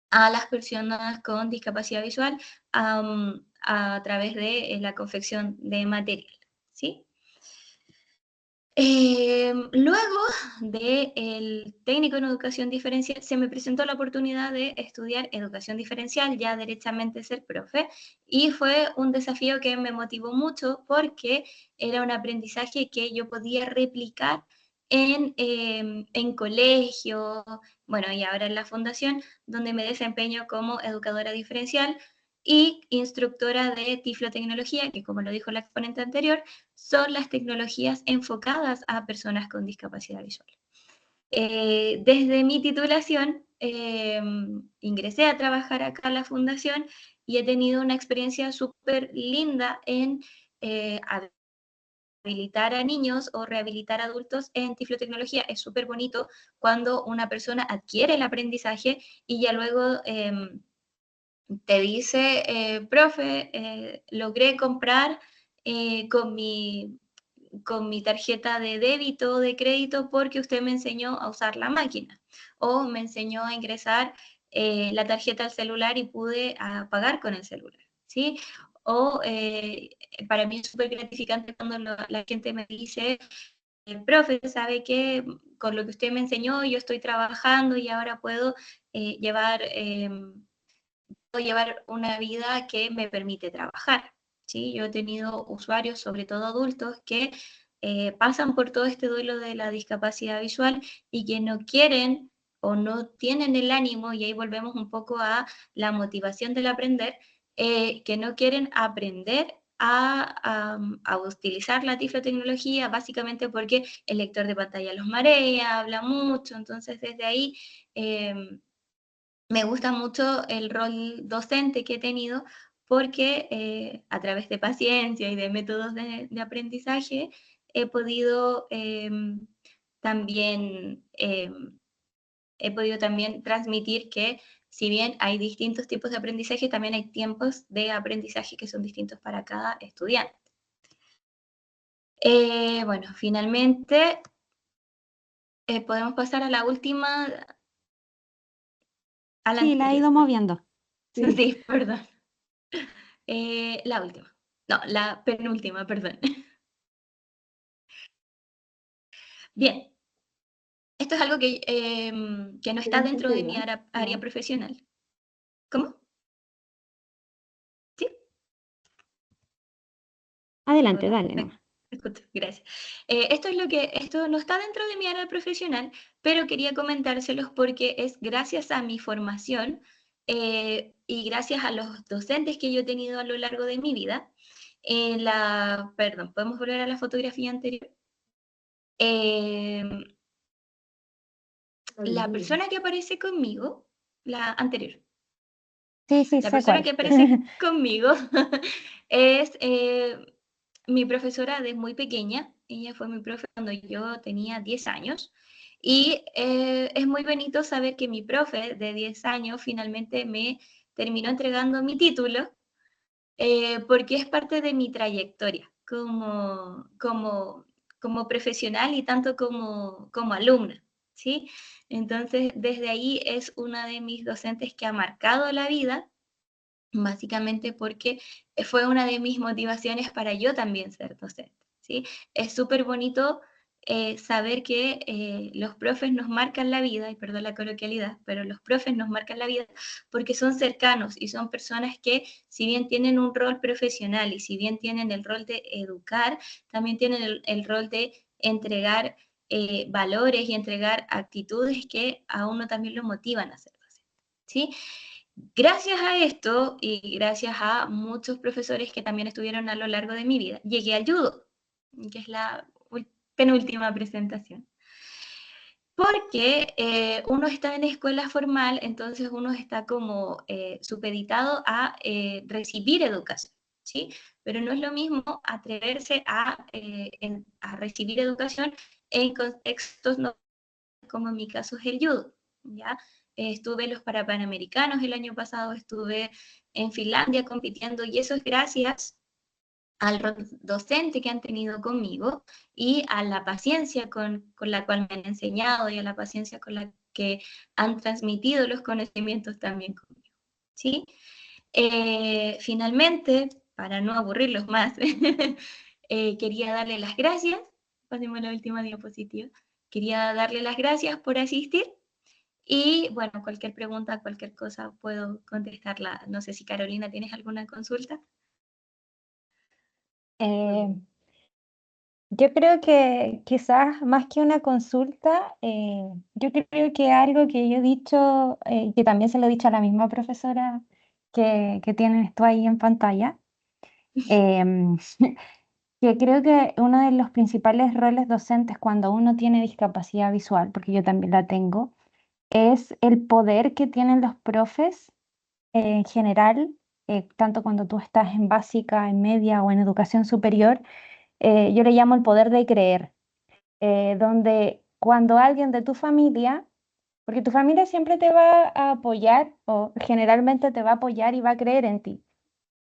a las personas con discapacidad visual a través de la confección de material, ¿sí? Luego del técnico en educación diferencial, se me presentó la oportunidad de estudiar educación diferencial, ya derechamente ser profe, y fue un desafío que me motivó mucho porque era un aprendizaje que yo podía replicar en colegio, bueno, y ahora en la fundación, donde me desempeño como educadora diferencial y instructora de tiflotecnología, que como lo dijo la exponente anterior, son las tecnologías enfocadas a personas con discapacidad visual. Desde mi titulación, ingresé a trabajar acá en la fundación y he tenido una experiencia súper linda en habilitar a niños o rehabilitar a adultos en tiflotecnología. Es súper bonito cuando una persona adquiere el aprendizaje y ya luego te dice, profe, logré comprar con mi tarjeta de débito o de crédito porque usted me enseñó a usar la máquina o me enseñó a ingresar la tarjeta al celular y pude pagar con el celular, ¿sí? O para mí es súper gratificante cuando la gente me dice, el profe, sabe que con lo que usted me enseñó yo estoy trabajando y ahora puedo llevar una vida que me permite trabajar, ¿sí? Yo he tenido usuarios, sobre todo adultos, que pasan por todo este duelo de la discapacidad visual y que no quieren o no tienen el ánimo, y ahí volvemos un poco a la motivación del aprender, que no quieren aprender a utilizar la tiflotecnología, básicamente porque el lector de pantalla los marea, habla mucho, entonces desde ahí me gusta mucho el rol docente que he tenido porque a través de paciencia y de métodos de aprendizaje he podido también, he podido también transmitir que si bien hay distintos tipos de aprendizaje, también hay tiempos de aprendizaje que son distintos para cada estudiante. Bueno, finalmente podemos pasar a la última. Sí, la he ido moviendo. Sí. Sí, perdón. La última. No, la penúltima, perdón. Bien, esto es algo que no está dentro de mi área profesional. ¿Cómo? ¿Sí? Adelante, Hola, dale nomás. Gracias. Esto no está dentro de mi área profesional, pero quería comentárselos porque es gracias a mi formación y gracias a los docentes que yo he tenido a lo largo de mi vida. Perdón, ¿podemos volver a la fotografía anterior? La persona que aparece conmigo, la anterior, Sí, sí, la sé persona cuál. que aparece conmigo es mi profesora desde muy pequeña. Ella fue mi profe cuando yo tenía 10 años. Y es muy bonito saber que mi profe de 10 años finalmente me terminó entregando mi título porque es parte de mi trayectoria como profesional y tanto como alumna, ¿sí? Entonces, desde ahí es una de mis docentes que ha marcado la vida, básicamente porque fue una de mis motivaciones para yo también ser docente, ¿sí? Es súper bonito saber que los profes nos marcan la vida, y perdón la coloquialidad, pero los profes nos marcan la vida porque son cercanos y son personas que, si bien tienen un rol profesional y si bien tienen el rol de educar, también tienen el rol de entregar valores y entregar actitudes que a uno también lo motivan a ser docente, ¿sí? Gracias a esto y gracias a muchos profesores que también estuvieron a lo largo de mi vida, llegué al judo, que es la penúltima presentación. Porque uno está en escuela formal, entonces uno está como supeditado a recibir educación, ¿sí? Pero no es lo mismo atreverse a recibir educación en contextos no, como en mi caso es el judo, ¿ya? Estuve en los Parapanamericanos el año pasado, estuve en Finlandia compitiendo y eso es gracias al docente que han tenido conmigo y a la paciencia con la cual me han enseñado y a la paciencia con la que han transmitido los conocimientos también conmigo, ¿sí? Finalmente, para no aburrirlos más, quería darle las gracias, pasemos a la última diapositiva, quería darle las gracias por asistir y bueno, cualquier pregunta, cualquier cosa puedo contestarla. No sé si Carolina, ¿tienes alguna consulta? Eh, yo creo que quizás más que una consulta, yo creo que algo que yo he dicho, que también se lo he dicho a la misma profesora que tienes tú ahí en pantalla, em, que creo que uno de los principales roles docentes cuando uno tiene discapacidad visual, porque yo también la tengo, es el poder que tienen los profes en general, tanto cuando tú estás en básica, en media o en educación superior, yo le llamo el poder de creer, donde cuando alguien de tu familia, porque tu familia siempre te va a apoyar o generalmente te va a apoyar y va a creer en ti,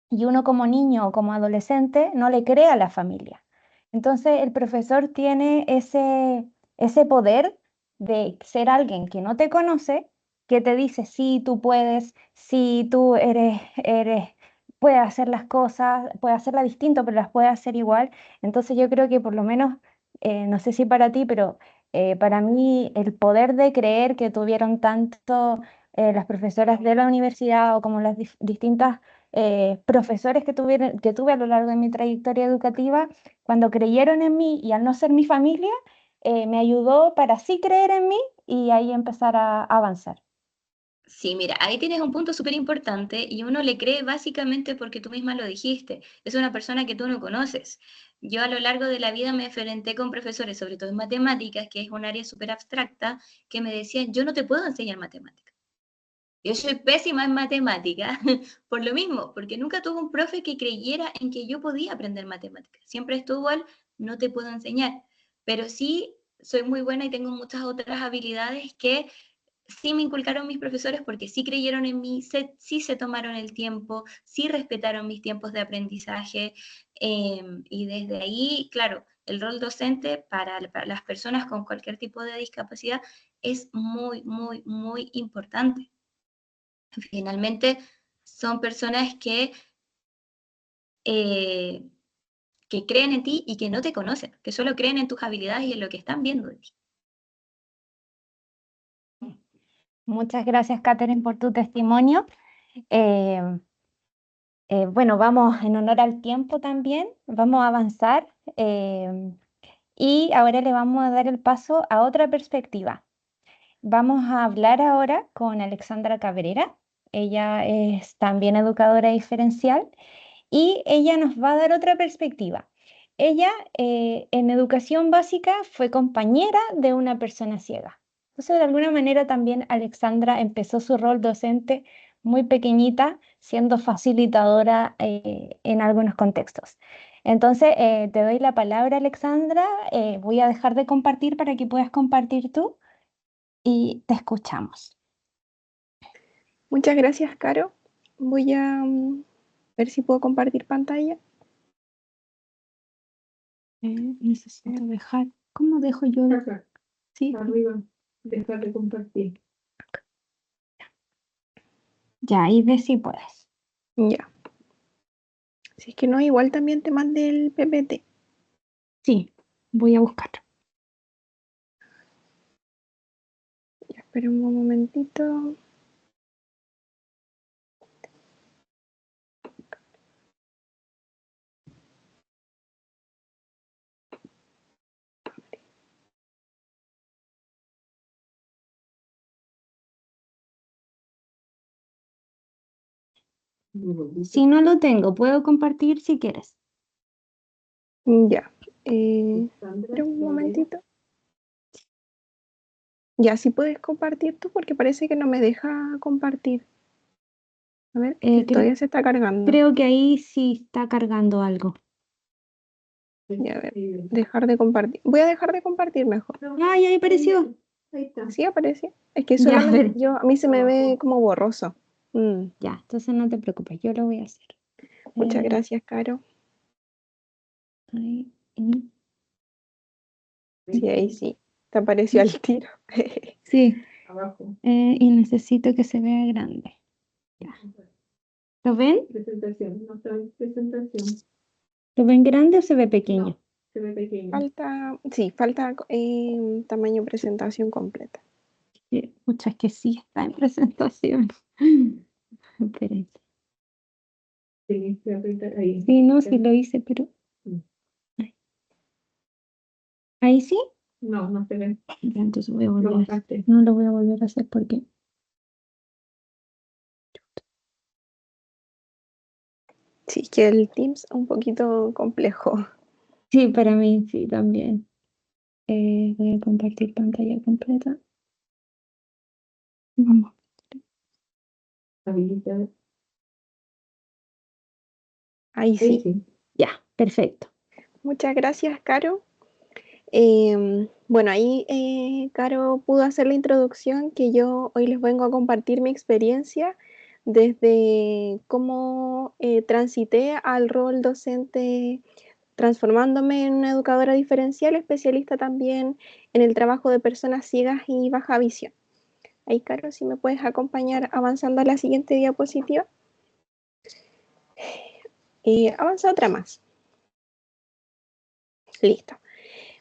y uno como niño o como adolescente no le cree a la familia. Entonces el profesor tiene ese poder de ser alguien que no te conoce, que te dice, sí, tú puedes, sí, tú puedes hacer las cosas, puedes hacerlas distinto, pero las puedes hacer igual. Entonces yo creo que por lo menos, no sé si para ti, pero para mí el poder de creer que tuvieron tanto las profesoras de la universidad o como las distintas profesores que tuve a lo largo de mi trayectoria educativa, cuando creyeron en mí y al no ser mi familia, me ayudó para sí creer en mí y ahí empezar a avanzar. Sí, mira, ahí tienes un punto súper importante y uno le cree básicamente porque tú misma lo dijiste. Es una persona que tú no conoces. Yo a lo largo de la vida me enfrenté con profesores, sobre todo en matemáticas, que es un área súper abstracta, que me decían, yo no te puedo enseñar matemáticas. Yo soy pésima en matemáticas por lo mismo, porque nunca tuve un profe que creyera en que yo podía aprender matemáticas. Siempre estuvo al, no te puedo enseñar, pero sí soy muy buena y tengo muchas otras habilidades que sí me inculcaron mis profesores porque sí creyeron en mí, sí se tomaron el tiempo, sí respetaron mis tiempos de aprendizaje y desde ahí, claro, el rol docente para las personas con cualquier tipo de discapacidad es muy, muy, muy importante. Finalmente, son personas eh, que creen en ti y que no te conocen, que solo creen en tus habilidades y en lo que están viendo de ti. Muchas gracias, Catherine, por tu testimonio. Eh, Bueno, vamos en honor al tiempo también, vamos a avanzar y ahora le vamos a dar el paso a otra perspectiva. Vamos a hablar ahora con Alexandra Cabrera. Ella es también educadora diferencial y ella nos va a dar otra perspectiva. Ella en educación básica fue compañera de una persona ciega. Entonces, de alguna manera también Alexandra empezó su rol docente muy pequeñita, siendo facilitadora en algunos contextos. Entonces, te doy la palabra, Alexandra. Voy a dejar de compartir para que puedas compartir tú y te escuchamos. Muchas gracias, Caro. Voy a ver si puedo compartir pantalla. Necesito dejar. ¿Cómo dejo yo? Acá, Sí, arriba, dejar de compartir. ya, ahí ves si puedes. Ya. Si es que no, igual también te mandé el PPT. Sí, voy a buscar. Ya, espera un momentito. Si no lo tengo, puedo compartir si quieres. Ya. Sandra, Espera un momentito. Ya, si puedes compartir tú, porque parece que no me deja compartir. A ver, que todavía se está cargando. Creo que ahí sí está cargando algo. Ya, a ver, dejar de compartir. Voy a dejar de compartir mejor. Ay, ahí apareció. Ahí está. ¿Sí aparece? Es que Ya, solamente a ver. a mí se me ve como borroso. Ya, entonces no te preocupes, yo lo voy a hacer. Muchas gracias, Caro. Ahí, Sí, ahí sí. Te apareció al tiro. sí, Abajo. y necesito que se vea grande. Ya. ¿Lo ven? Presentación. No está en presentación. ¿Lo ven grande o se ve pequeño? No, se ve pequeño. Falta tamaño presentación completa. Sí, muchas que sí está en presentación. Espérense. Tienes que apretar ahí. Sí, no, sí lo hice, pero. Mm. ¿Ahí sí? No, no se ve. Ya, entonces voy a Lo volver a hacer. bajaste. No lo voy a volver a hacer porque. Sí, que el Teams es un poquito complejo. Sí, para mí sí también. Voy a compartir pantalla completa. Vamos. Habilita. Ahí Ahí sí. sí. Ya, perfecto. Muchas gracias, Caro. Bueno, ahí Caro pudo hacer la introducción que yo hoy les vengo a compartir mi experiencia desde cómo transité al rol docente transformándome en una educadora diferencial, especialista también en el trabajo de personas ciegas y baja visión. Ahí, Caro, si me puedes acompañar avanzando a la siguiente diapositiva. Avanza otra más. Listo.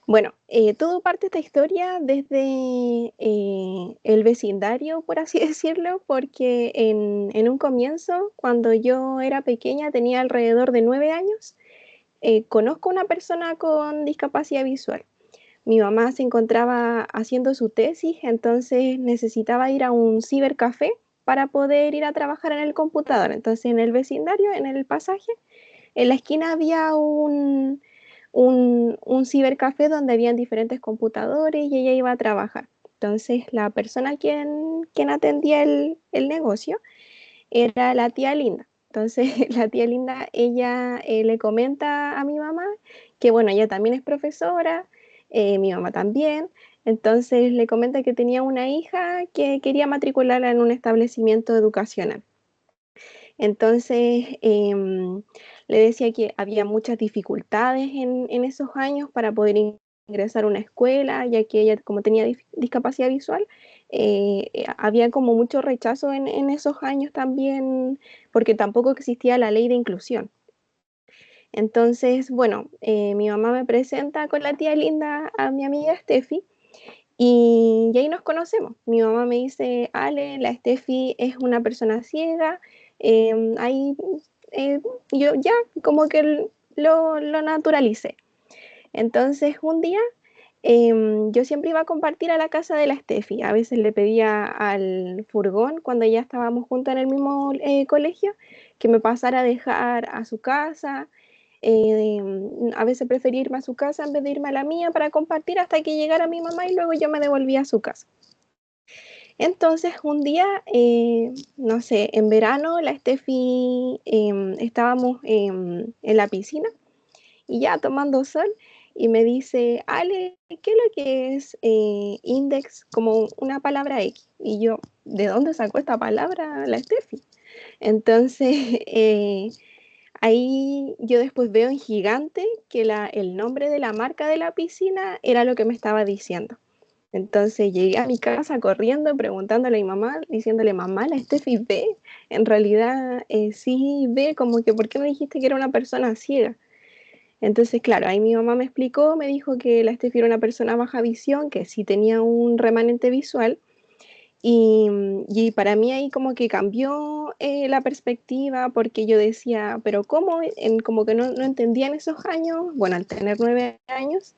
Bueno, todo parte esta historia desde el vecindario, por así decirlo, porque en un comienzo, cuando yo era pequeña, tenía alrededor de 9 años, conozco a una persona con discapacidad visual. Mi mamá se encontraba haciendo su tesis, entonces necesitaba ir a un cibercafé para poder ir a trabajar en el computador. Entonces en el vecindario, en el pasaje, en la esquina había un cibercafé donde habían diferentes computadores y ella iba a trabajar. Entonces la persona quien atendía el negocio era la tía Linda. Entonces la tía Linda, ella le comenta a mi mamá que bueno, ella también es profesora, mi mamá también. Entonces le comenta que tenía una hija que quería matricularla en un establecimiento educacional. Entonces le decía que había muchas dificultades en esos años para poder ingresar a una escuela, ya que ella como tenía discapacidad visual, había como mucho rechazo en esos años también, porque tampoco existía la ley de inclusión. Entonces, bueno, mi mamá me presenta con la tía Linda a mi amiga Steffi, y ahí nos conocemos. Mi mamá me dice, Ale, la Steffi es una persona ciega, ahí yo ya como que lo naturalicé. Entonces un día yo siempre iba a compartir a la casa de la Steffi. A veces le pedía al furgón, cuando ya estábamos juntos en el mismo colegio, que me pasara a dejar a su casa. A veces prefería irme a su casa en vez de irme a la mía para compartir hasta que llegara mi mamá y luego yo me devolvía a su casa. Entonces un día, no sé, en verano la Steffi estábamos en la piscina y ya tomando sol y me dice, Ale, ¿qué es lo que es index? Como una palabra X. Y yo, ¿de dónde sacó esta palabra la Steffi? Entonces, ahí yo después veo en gigante que el nombre de la marca de la piscina era lo que me estaba diciendo. Entonces llegué a mi casa corriendo, preguntándole a mi mamá, diciéndole, mamá, la Steffi ve. En realidad sí ve, como que, ¿por qué me dijiste que era una persona ciega? Entonces, claro, ahí mi mamá me explicó, me dijo que la Steffi era una persona baja visión, que sí tenía un remanente visual, y para mí ahí como que cambió la perspectiva, porque yo decía, pero ¿cómo? Como que no entendía en esos años, bueno, al tener 9 años,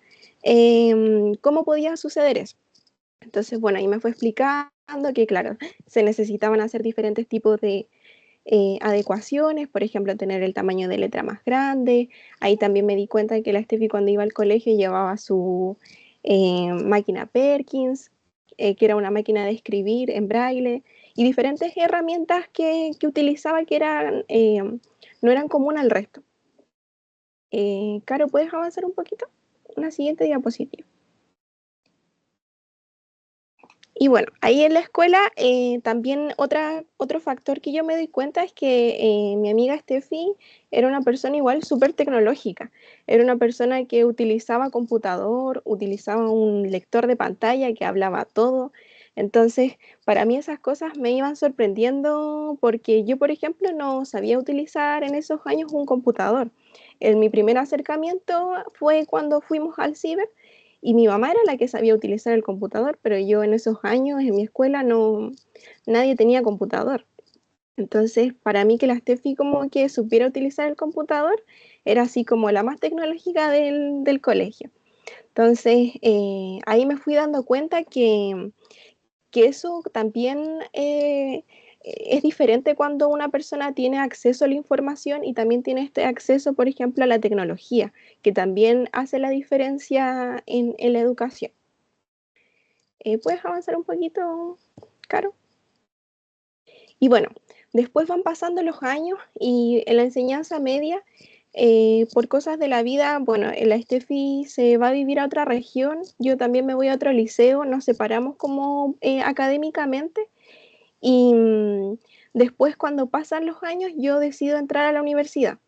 ¿cómo podía suceder eso? Entonces, bueno, ahí me fue explicando que, claro, se necesitaban hacer diferentes tipos de adecuaciones, por ejemplo, tener el tamaño de letra más grande. Ahí también me di cuenta de que la Steffi cuando iba al colegio llevaba su máquina Perkins, que era una máquina de escribir en braille, y diferentes herramientas que utilizaba que no eran comunes al resto. Caro, ¿puedes avanzar un poquito? Una siguiente diapositiva. Y bueno, ahí en la escuela también otro factor que yo me doy cuenta es que mi amiga Steffi era una persona igual súper tecnológica. Era una persona que utilizaba computador, utilizaba un lector de pantalla que hablaba todo. Entonces, para mí esas cosas me iban sorprendiendo porque yo, por ejemplo, no sabía utilizar en esos años un computador. Mi primer acercamiento fue cuando fuimos al ciber y mi mamá era la que sabía utilizar el computador, pero yo en esos años en mi escuela nadie tenía computador. Entonces, para mí que la Steffi como que supiera utilizar el computador era así como la más tecnológica del colegio. Entonces, ahí me fui dando cuenta que eso también es diferente cuando una persona tiene acceso a la información y también tiene este acceso, por ejemplo, a la tecnología, que también hace la diferencia en la educación. ¿Puedes avanzar un poquito, Caro? Y bueno, después van pasando los años y en la enseñanza media, por cosas de la vida, bueno, la Steffi se va a vivir a otra región, yo también me voy a otro liceo, nos separamos como académicamente y después cuando pasan los años yo decido entrar a la universidad.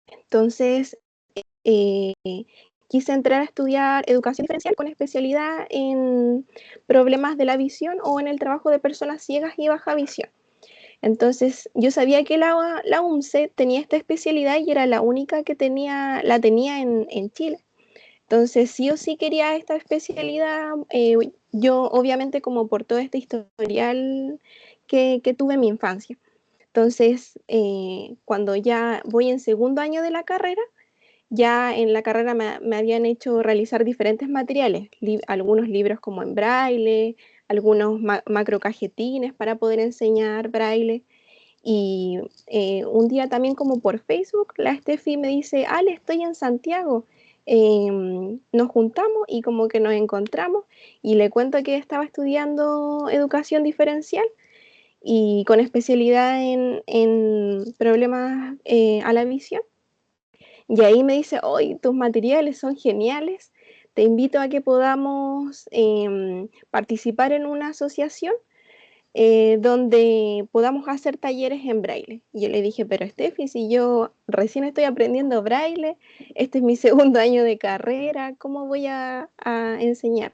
Entonces, quise entrar a estudiar educación diferencial con especialidad en problemas de la visión o en el trabajo de personas ciegas y baja visión. Entonces, yo sabía que la UMCE tenía esta especialidad y era la única que la tenía en Chile. Entonces, sí o sí quería esta especialidad. Yo, obviamente, como por todo este historial que tuve en mi infancia. Entonces, cuando ya voy en segundo año de la carrera, ya en la carrera me habían hecho realizar diferentes materiales, algunos libros como en braille, algunos macrocajetines para poder enseñar braille. Y un día también como por Facebook, la Steffi me dice, Ale, estoy en Santiago. Nos juntamos y como que nos encontramos y le cuento que estaba estudiando educación diferencial y con especialidad en problemas a la visión. Y ahí me dice, hoy tus materiales son geniales, te invito a que podamos participar en una asociación donde podamos hacer talleres en braille. Y yo le dije, pero Steffi, si yo recién estoy aprendiendo braille, este es mi segundo año de carrera, ¿cómo voy a enseñar?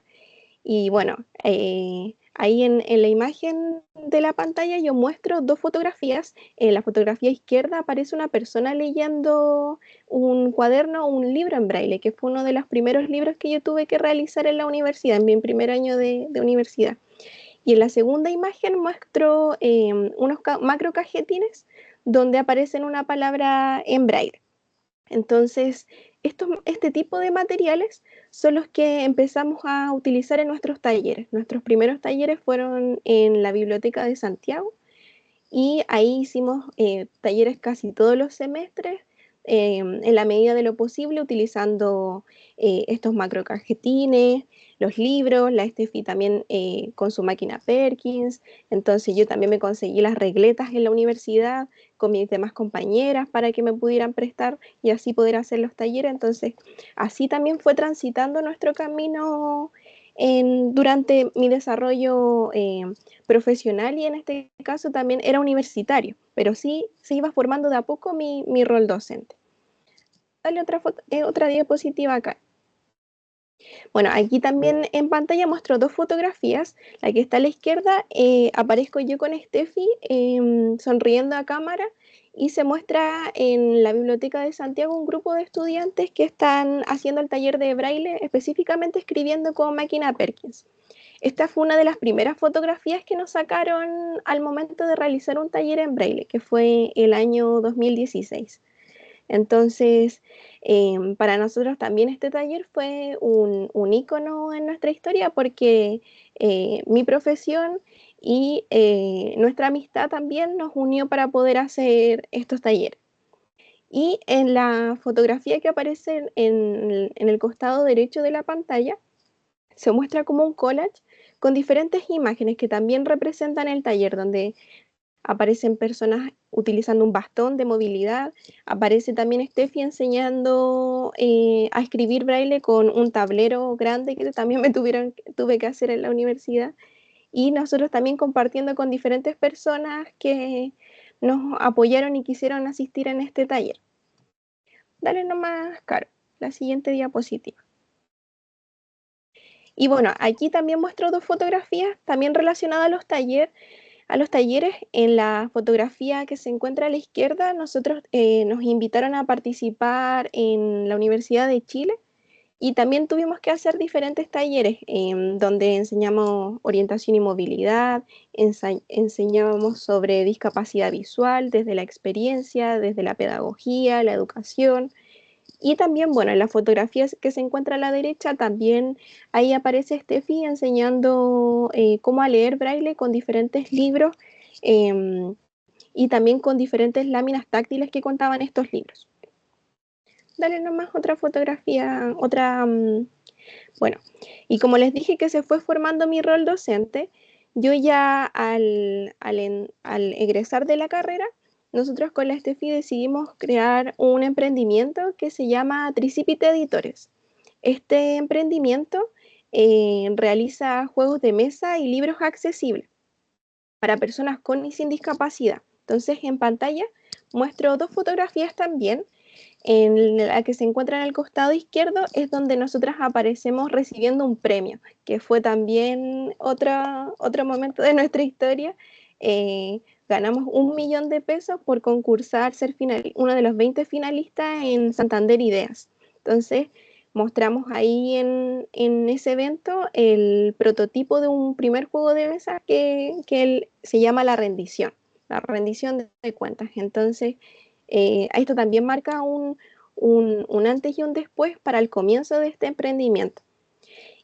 Y bueno, ahí en la imagen de la pantalla yo muestro dos fotografías. En la fotografía izquierda aparece una persona leyendo un cuaderno o un libro en braille, que fue uno de los primeros libros que yo tuve que realizar en la universidad, en mi primer año de universidad. Y en la segunda imagen muestro unos macrocajetines donde aparece una palabra en braille. Entonces, este tipo de materiales son los que empezamos a utilizar en nuestros talleres. Nuestros primeros talleres fueron en la Biblioteca de Santiago y ahí hicimos talleres casi todos los semestres, en la medida de lo posible, utilizando estos macrocajetines, los libros, la Estefi también con su máquina Perkins. Entonces yo también me conseguí las regletas en la universidad con mis demás compañeras para que me pudieran prestar y así poder hacer los talleres. Entonces así también fue transitando nuestro camino durante mi desarrollo profesional, y en este caso también era universitario, pero sí se iba formando de a poco mi rol docente. Dale otra diapositiva acá. Bueno, aquí también en pantalla muestro dos fotografías. La que está a la izquierda, aparezco yo con Estefi sonriendo a cámara, y se muestra en la Biblioteca de Santiago un grupo de estudiantes que están haciendo el taller de braille, específicamente escribiendo con máquina Perkins. Esta fue una de las primeras fotografías que nos sacaron al momento de realizar un taller en braille, que fue el año 2016. Entonces, para nosotros también este taller fue un ícono en nuestra historia, porque mi profesión y nuestra amistad también nos unió para poder hacer estos talleres. Y en la fotografía que aparece en el costado derecho de la pantalla, se muestra como un collage con diferentes imágenes que también representan el taller, donde aparecen personas utilizando un bastón de movilidad, aparece también Steffi enseñando a escribir braille con un tablero grande que también tuve que hacer en la universidad, y nosotros también compartiendo con diferentes personas que nos apoyaron y quisieron asistir en este taller. Dale nomás, Caro, la siguiente diapositiva. Y bueno, aquí también muestro dos fotografías también relacionadas a los talleres. En la fotografía que se encuentra a la izquierda, nosotros nos invitaron a participar en la Universidad de Chile, y también tuvimos que hacer diferentes talleres donde enseñamos orientación y movilidad, enseñábamos sobre discapacidad visual desde la experiencia, desde la pedagogía, la educación. Y también, bueno, en las fotografías que se encuentra a la derecha, también ahí aparece Steffi enseñando cómo a leer braille con diferentes libros, y también con diferentes láminas táctiles que contaban estos libros. Dale nomás otra fotografía, bueno, y como les dije que se fue formando mi rol docente, yo ya al egresar de la carrera, nosotros con la Estefi decidimos crear un emprendimiento que se llama Tricipite Editores. Este emprendimiento realiza juegos de mesa y libros accesibles para personas con y sin discapacidad. Entonces, en pantalla muestro dos fotografías también. En la que se encuentra en el costado izquierdo es donde nosotras aparecemos recibiendo un premio, que fue también otro momento de nuestra historia. Ganamos 1.000.000 de pesos por concursar, ser uno de los 20 finalistas en Santander Ideas. Entonces, mostramos ahí en ese evento el prototipo de un primer juego de mesa que se llama la rendición de cuentas. Entonces, esto también marca un antes y un después para el comienzo de este emprendimiento.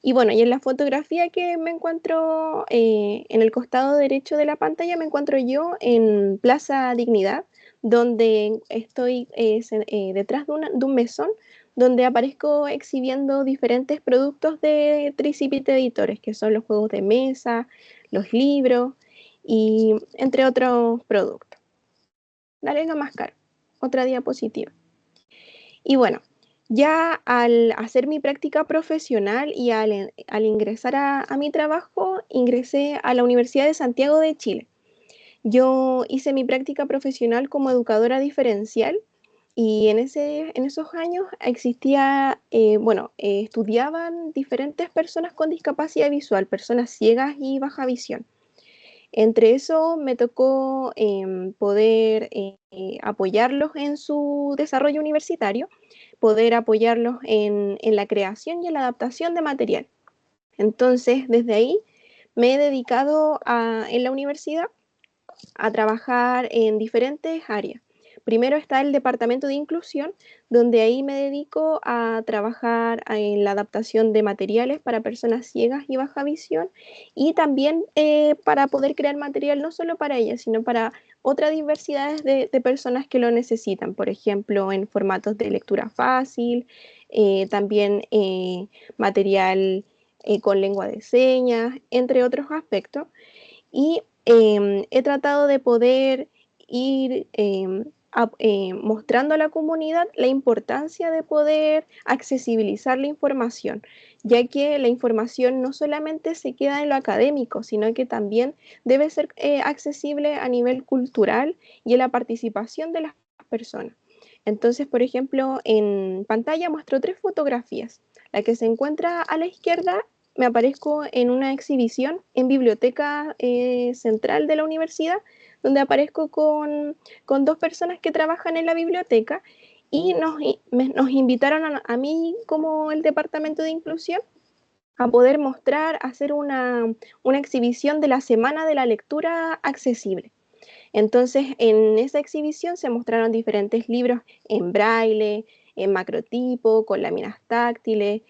Y bueno, y en la fotografía que me encuentro en el costado derecho de la pantalla, me encuentro yo en Plaza Dignidad, donde estoy detrás de un mesón, donde aparezco exhibiendo diferentes productos de Tricipite Editores, que son los juegos de mesa, los libros, y entre otros productos. Dale nomás, Caro. Otra diapositiva. Y bueno, ya al hacer mi práctica profesional y al ingresar a mi trabajo, ingresé a la Universidad de Santiago de Chile. Yo hice mi práctica profesional como educadora diferencial, y en esos años estudiaban diferentes personas con discapacidad visual, personas ciegas y baja visión. Entre eso me tocó poder apoyarlos en su desarrollo universitario, poder apoyarlos en la creación y en la adaptación de material. Entonces, desde ahí me he dedicado en la universidad a trabajar en diferentes áreas. Primero está el departamento de inclusión, donde ahí me dedico a trabajar en la adaptación de materiales para personas ciegas y baja visión, y también para poder crear material no solo para ellas, sino para otras diversidades de personas que lo necesitan, por ejemplo, en formatos de lectura fácil, también material con lengua de señas, entre otros aspectos. Y he tratado de poder ir mostrando a la comunidad la importancia de poder accesibilizar la información, ya que la información no solamente se queda en lo académico, sino que también debe ser accesible a nivel cultural y en la participación de las personas. Entonces, por ejemplo, en pantalla muestro 3 fotografías. La que se encuentra a la izquierda, me aparezco en una exhibición en Biblioteca Central de la universidad, donde aparezco con 2 personas que trabajan en la biblioteca, y nos invitaron a mí como el departamento de inclusión a poder mostrar, hacer una exhibición de la Semana de la Lectura Accesible. Entonces, en esa exhibición se mostraron diferentes libros en braille, en macrotipo, con láminas táctiles.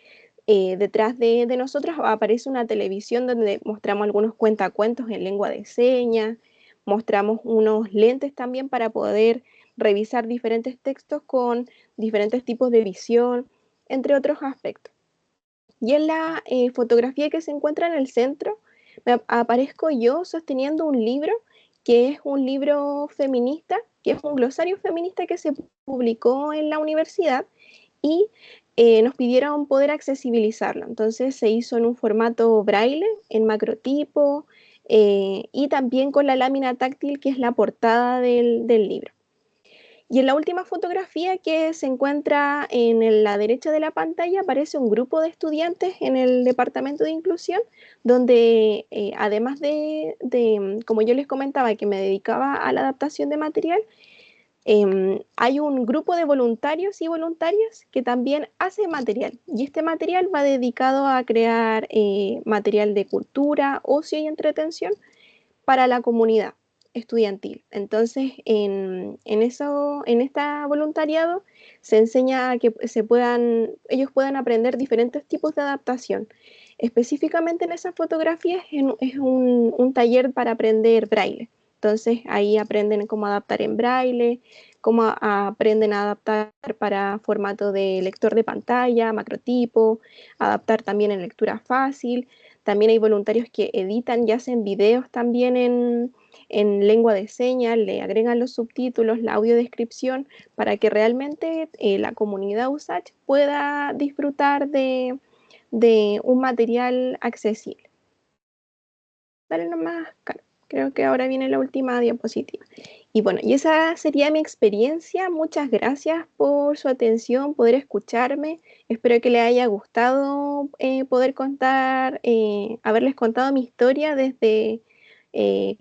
Detrás de nosotros aparece una televisión donde mostramos algunos cuentacuentos en lengua de señas, mostramos unos lentes también para poder revisar diferentes textos con diferentes tipos de visión, entre otros aspectos. Y en la fotografía que se encuentra en el centro, aparezco yo sosteniendo un libro que es un libro feminista, que es un glosario feminista que se publicó en la universidad, y nos pidieron poder accesibilizarlo. Entonces se hizo en un formato braille, en macrotipo, y también con la lámina táctil, que es la portada del libro. Y en la última fotografía, que se encuentra en la derecha de la pantalla, aparece un grupo de estudiantes en el departamento de inclusión, donde además como yo les comentaba, que me dedicaba a la adaptación de material, hay un grupo de voluntarios y voluntarias que también hace material, y este material va dedicado a crear material de cultura, ocio y entretención para la comunidad estudiantil. Entonces, en este voluntariado se enseña a que ellos puedan aprender diferentes tipos de adaptación. Específicamente en esas fotografías es un taller para aprender braille. Entonces, ahí aprenden cómo adaptar en braille, cómo aprenden a adaptar para formato de lector de pantalla, macrotipo, adaptar también en lectura fácil. También hay voluntarios que editan y hacen videos también en lengua de señas, le agregan los subtítulos, la audiodescripción, para que realmente la comunidad USACH pueda disfrutar de un material accesible. Dale nomás, creo que ahora viene la última diapositiva. Y bueno, y esa sería mi experiencia. Muchas gracias por su atención, poder escucharme. Espero que les haya gustado poder haberles contado mi historia desde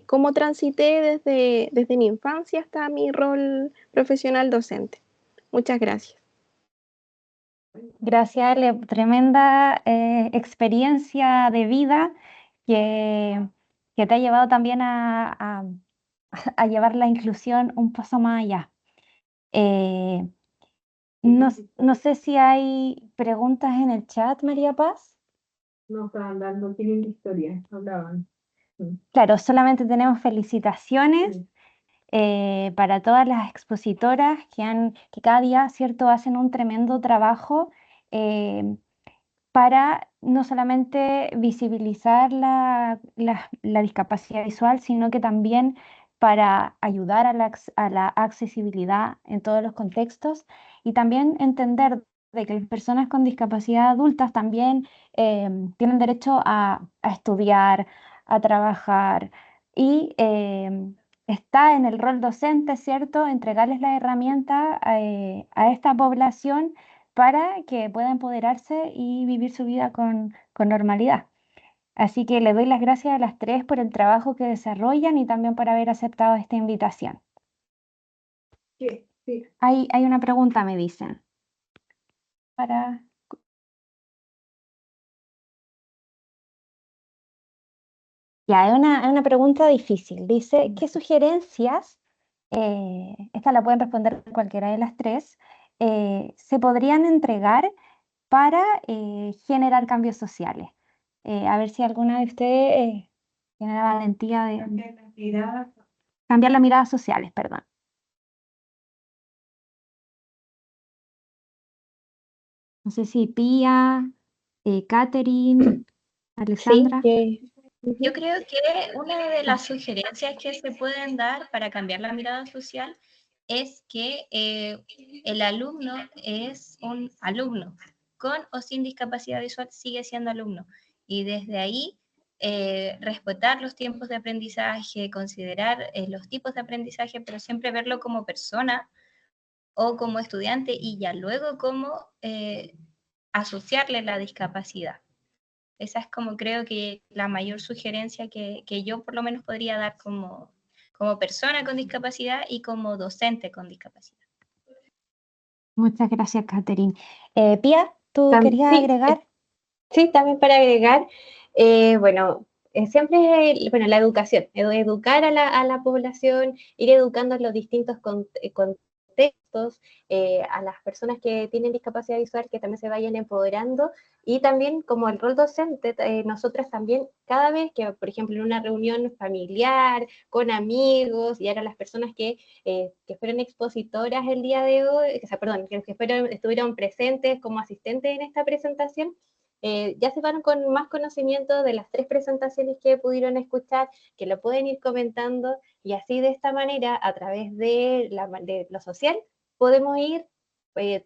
cómo transité desde mi infancia hasta mi rol profesional docente. Muchas gracias. Gracias, Ale. Tremenda experiencia de vida que te ha llevado también a llevar la inclusión un paso más allá. No sé si hay preguntas en el chat, María Paz. No estaban dando, tienen historia, hablaban. Claro, solamente tenemos felicitaciones Sí. para todas las expositoras que cada día, ¿cierto?, hacen un tremendo trabajo para no solamente visibilizar la discapacidad visual, sino que también para ayudar a la accesibilidad en todos los contextos, y también entender de que las personas con discapacidad adultas también tienen derecho a estudiar, a trabajar, y está en el rol docente, ¿cierto?, entregarles la herramienta a esta población para que pueda empoderarse y vivir su vida con normalidad. Así que le doy las gracias a las tres por el trabajo que desarrollan y también por haber aceptado esta invitación. Sí. Hay una pregunta, me dicen. Para Ya, es una pregunta difícil. Dice, ¿qué sugerencias, esta la pueden responder cualquiera de las tres, se podrían entregar para generar cambios sociales? A ver si alguna de ustedes tiene la valentía de cambiar las miradas sociales, perdón. No sé si Pía, Catherine, Sí, Alexandra. Yo creo que una de las sugerencias que se pueden dar para cambiar la mirada social es que el alumno es un alumno, con o sin discapacidad visual sigue siendo alumno. Y desde ahí respetar los tiempos de aprendizaje, considerar los tipos de aprendizaje, pero siempre verlo como persona o como estudiante y ya luego como asociarle la discapacidad. Esa es como creo que la mayor sugerencia que yo por lo menos podría dar como, como persona con discapacidad y como docente con discapacidad. Muchas gracias, Catherine. Pía, ¿tú querías Sí, agregar? sí, también para agregar, bueno, siempre, bueno, la educación, educar a la población, ir educando en los distintos contextos, a las personas que tienen discapacidad visual que también se vayan empoderando y también como el rol docente, nosotras también cada vez que, por ejemplo, en una reunión familiar, con amigos y ahora las personas que fueron expositoras el día de hoy, o sea, perdón, que estuvieron presentes como asistentes en esta presentación, ya se van con más conocimiento de las tres presentaciones que pudieron escuchar, que lo pueden ir comentando y así de esta manera, a través de lo social, podemos ir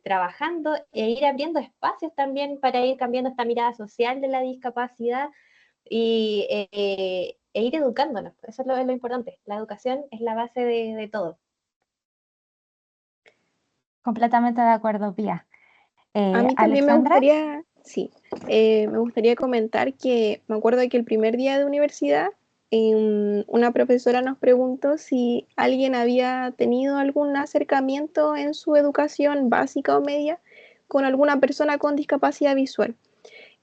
trabajando e ir abriendo espacios también para ir cambiando esta mirada social de la discapacidad y e ir educándonos. Eso es lo importante. La educación es la base de todo. Completamente de acuerdo, Pía. A mí también me Alexandra. gustaría, sí, me gustaría comentar que me acuerdo que el primer día de universidad, una profesora nos preguntó si alguien había tenido algún acercamiento en su educación básica o media con alguna persona con discapacidad visual.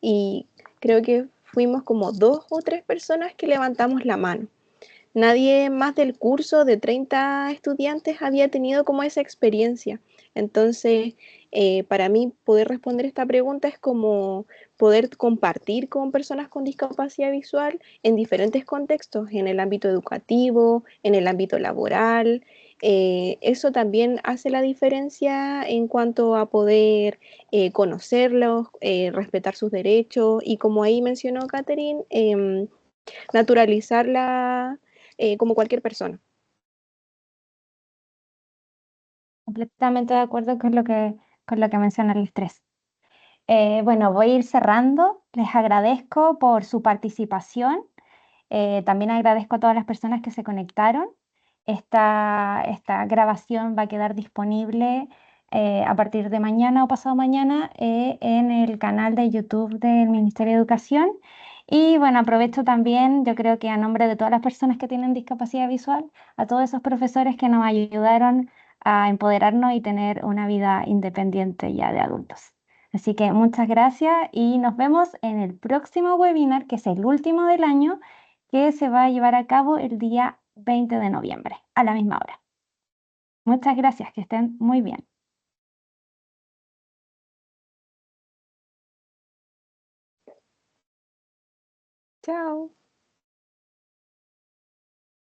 Y creo que fuimos como 2 o 3 personas que levantamos la mano. Nadie más del curso de 30 estudiantes había tenido como esa experiencia. Entonces, para mí poder responder esta pregunta es como poder compartir con personas con discapacidad visual en diferentes contextos, en el ámbito educativo, en el ámbito laboral. Eso también hace la diferencia en cuanto a poder conocerlos, respetar sus derechos y como ahí mencionó Catherine, naturalizarla como cualquier persona. Completamente de acuerdo con lo que menciona el estrés. Bueno, voy a ir cerrando. Les agradezco por su participación. También agradezco a todas las personas que se conectaron. Esta grabación va a quedar disponible a partir de mañana o pasado mañana en el canal de YouTube del Ministerio de Educación. Y bueno, aprovecho también, yo creo que a nombre de todas las personas que tienen discapacidad visual, a todos esos profesores que nos ayudaron a empoderarnos y tener una vida independiente ya de adultos. Así que muchas gracias y nos vemos en el próximo webinar, que es el último del año, que se va a llevar a cabo el día 20 de noviembre, a la misma hora. Muchas gracias, que estén muy bien. Chao.